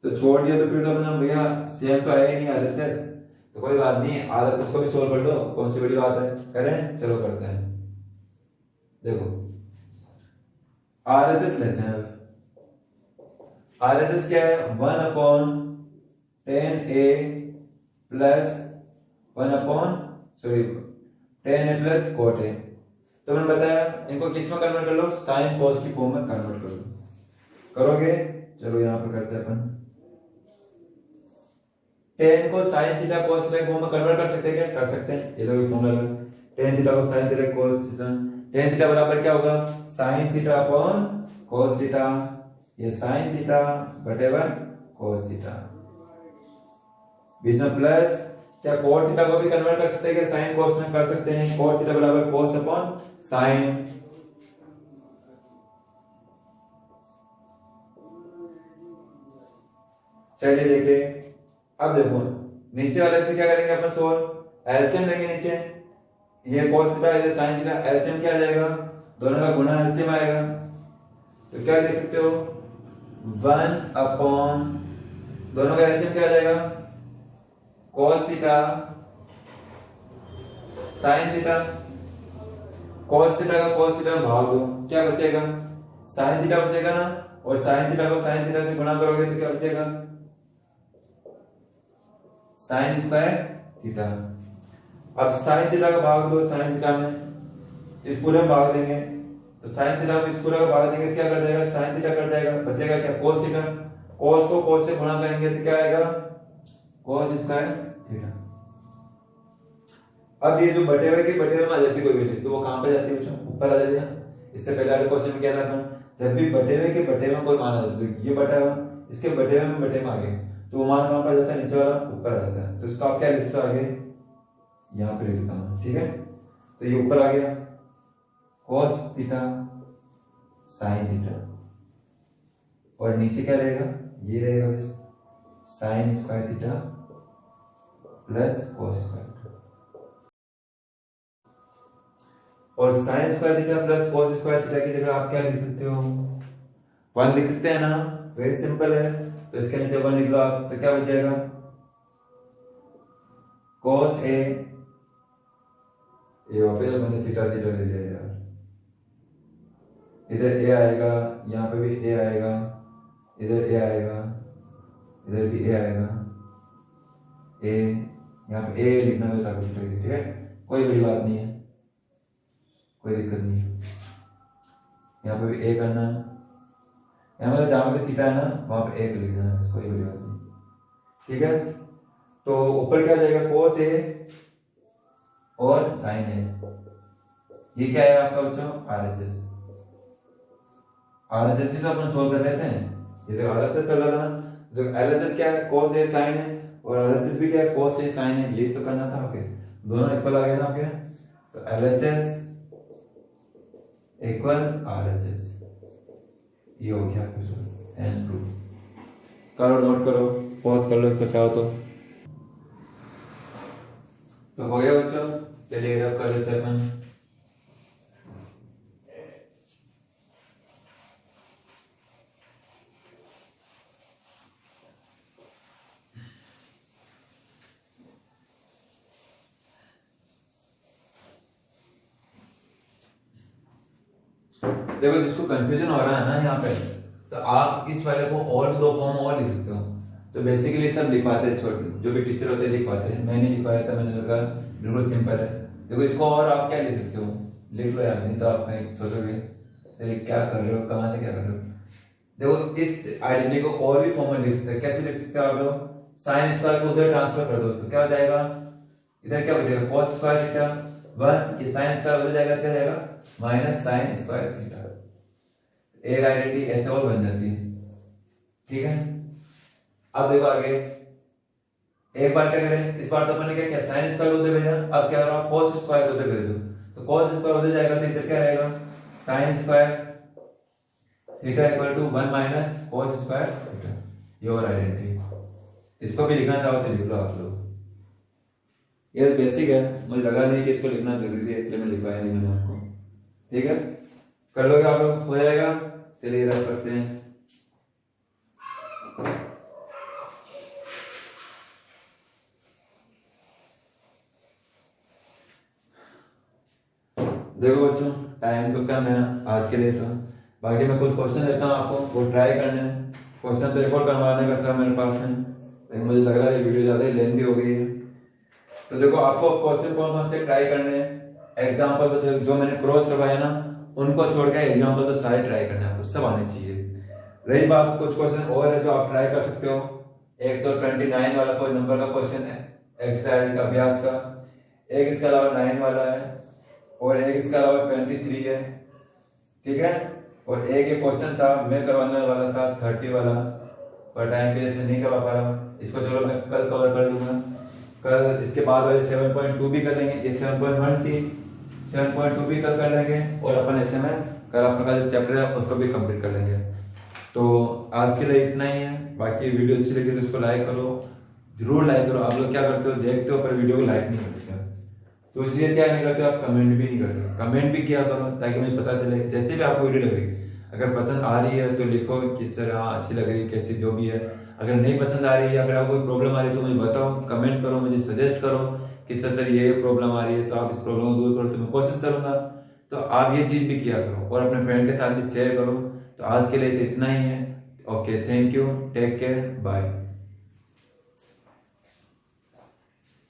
तो छोड़ दिया तो फिर तो अपना भैया सेम तो आया ही नहीं आरएचएस, तो कोई बात नहीं, आरएचएस को भी सोल्व कर दो, कौन सी बड़ी बात है, करें, चलो करते हैं। देखो आरएचएस लेते हैं, आरएचएस क्या है, 1 upon 10 A plus 10 A plus cot A. तो मैंने बताया इनको किस में कन्वर्ट कर लो, साइन कॉस की फॉर्म में कन्वर्ट कर लो, करोगे, चलो यहां पर करते हैं अपन, 10 को sine theta cos theta form में कन्वर्ट कर सकते हैं क्या, कर सकते हैं, ये तो फॉर्मूला है, tan थीटा को sine theta cos theta, tan theta बराबर क्या होगा, sign theta upon cos theta, ये साइन थीटा बटे 1 कोस थीटा, बीच में प्लस, क्या कोट थीटा को भी कन्वर्ट कर सकते हैं क्या साइन कोस में, कर सकते हैं, कोट थीटा बराबर कोस अपॉन साइन। चलिए देखिए, अब देखो नीचे वाले से क्या करेंगे अपन, सोल्व एलसीएम लेंगे नीचे, ये cos थीटा इधर sin थीटा, एलसीएम क्या आ जाएगा, दोनों का गुणा एलसीएम आएगा, तो क्या लिख सकते हो 1 अपॉन, दोनों का एलसीएम क्या आ जाएगा cos theta sin theta, cos theta का cos थीटा में भाग दो, क्या बचेगा sin थीटा बचेगा ना, और sin थीटा को sin थीटा से गुणा करोगे तो क्या बचेगा साइन स्क्वायर थीटा। अब साइन थीटा का भाग दो साइन थीटा में, इस पूरे में भाग देंगे, तो साइन थीटा में इस पूरे का भाग देंगे, क्या कर जाएगा साइन थीटा कर जाएगा, बचेगा क्या कोस थीटा, कोस को कोस से गुणा करेंगे तो क्या आएगा कोस स्क्वायर थीटा। अब ये जो बटे हुए की बटे हुए में आ जाती कोई वैल्यू, तो वो कहां पे जाती है बच्चों, ऊपर आ जाती है। इससे पहले वाले क्वेश्चन में क्या था अपन, जब भी बटे हुए के बटे में कोई मान आ जाता है, ये बटा हुआ इसके बटे में बटे में आ गए, तो वो मान कहां पर जाता है, नीचे वाला ऊपर आ जाता है, तो इसको आप क्या लिख सकते हो आगे, यहाँ पे लिखता हूं, ठीक है। तो ये ऊपर आ गया cos थीटा sin थीटा, और नीचे क्या रहेगा, ये रहेगा बस sin square theta plus cos square theta, और sin square theta plus cos square theta की जगह आप क्या लिख सकते हो 1 लिख सकते हैं ना, वेरी सिंपल है। तो इसके नीचे 1 लिख लो आप, तो क्या बच जाएगा cos a, ये वापस मैंने थीटा थीटा ले लिया यार, इधर a आएगा, यहाँ पे भी a आएगा, इधर a आएगा, इधर भी a आएगा, a यहाँ पे a लिखना है सारा थीटा, ठीक है, कोई बड़ी बात नहीं है, कोई दिक्कत नहीं है। यहाँ पे भी a करना है, यहाँ पे जहाँ पे थीटा है ना वहां पे एक लिख देना, कोई बड़ी बात नहीं, ठीक है। तो ऊपर क्या जाएगा cos a और sin a, ये क्या है आपका बच्चों RHS, RHS ही तो अपन सोल्व कर रहे थे, ये तो RHS चल रहा था, तो LHS क्या है cos a sin है, और RHS भी क्या है cos a sin है, यही तो करना था आपके, दोनों इक्वल आ गए ना आपके, तो LHS इक्वल RHS, ये हो गया आंसर। करो नोट करो, पॉज कर लो इसको चाहो तो हो गया बच्चों। चलिए रब कर देते हैं अपन, देखो जिसको कंफ्यूजन हो रहा है ना यहाँ पे, तो आप इस वाले को और भी 2 फॉर्म और लिख सकते हो। तो बेसिकली सब लिखवाते हैं, छोटे जो भी टीचर होते हैं लिखवाते हैं, मैंने लिखवाया था, मैंने सोचा बिल्कुल सिंपल है। देखो इसको और आप क्या लिख सकते हो, लिख लो यार, नहीं तो आप कहीं सोचोगे सर क्या कर रहे हो, कहाँ से क्या कर रहे हो। देखो इस आइडेंटिटी को और भी फॉर्म में लिख सकते हैं, कैसे लिख सकते हो आप लोग, साइन स्क्वायर को उधर ट्रांसफर कर दो तो क्या हो जाएगा, इधर क्या बचेगा cos स्क्वायर थीटा 1, ये साइन स्क्वायर उधर जाएगा, क्या जाएगा माइनस साइन स्क्वायर थीटा। एक आइडेंटिटी ऐसे और बन जाती है, ठीक है। अब देखो आगे, एक बार क्या करें, इस बार तो अपन ने क्या किया साइन स्क्वायर उधर भेजा, अब क्या करो cos स्क्वायर उधर भेज दो, तो cos स्क्वायर उधर जाएगा तो इधर क्या रहेगा sine square theta equal to 1 minus cos square theta, ये और आइडेंटिटी। इसको भी लिखना चाहो तो लिख लो आप लोग, ये बेसिक है, मुझे लगा नहीं कि इसको लिखना जरूरी है इसलिए मैं लिखवाया नहीं मैंने आपको, ठीक है। कर लोगे आप लोग, हो जाएगा। चलिए रब करते हैं, देखो बच्चों टाइम तो कम है आज के लिए, तो बाकी मैं कुछ क्वेश्चन देता हूँ आपको, वो ट्राई करने हैं। क्वेश्चन तो रिकॉर्ड करवाने का था मेरे पास में, लेकिन मुझे लग रहा है ये वीडियो ज़्यादा लेंथी हो गई है। तो देखो आपको क्वेश्चन कौन कौन से ट्राई करने हैं, एग्जाम्पल तो जो मैंने क्रॉस करवाया ना उनको छोड़ के एग्जाम्पल तो सारे ट्राई करने हैं आपको, सब आने चाहिए। रही बात कुछ क्वेश्चन और है जो आप ट्राई कर सकते हो, एक तो 29 वाला कोई नंबर का क्वेश्चन है एक्सरसाइज का अभ्यास का, एक इसके अलावा 9 वाला है, और एक इसका अलावा 23 है, ठीक है। और एक क्वेश्चन था मैं करवाने वाला था 30 वाला, पर टाइम की वजह से नहीं करवा पा रहा। इसको चलो मैं कल कवर कर लूंगा। कल इसके बाद वाले 7.2 भी कर लेंगे। ये 7.1 थी, 7.2 भी कल कर लेंगे और अपन ऐसे में कल अपना जो चैप्टर है उसको भी कंप्लीट कर लेंगे। तो आज के लिए इतना ही है। बाकी वीडियो अच्छी लगी तो इसको लाइक करो, जरूर लाइक करो। आप लोग क्या करते हो, देखते हो पर वीडियो को लाइक नहीं करते हो, तो इसलिए क्या नहीं करते हो आप, कमेंट भी नहीं करते। कमेंट भी किया करो ताकि मुझे पता चले जैसे भी आपको वीडियो लग रही, अगर पसंद आ रही है तो लिखो कि सर हाँ अच्छी लग रही है, कैसी जो भी है। अगर नहीं पसंद आ रही है, अगर आपको कोई प्रॉब्लम आ रही है तो मुझे बताओ, कमेंट करो, मुझे सजेस्ट करो कि सर ये प्रॉब्लम आ रही है तो आप इस प्रॉब्लम को दूर करो, तो मैं कोशिश करूंगा। तो आप ये चीज भी किया करो और अपने फ्रेंड के साथ भी शेयर करो। तो आज के लिए तो इतना ही है। Okay, thank you, take care, bye.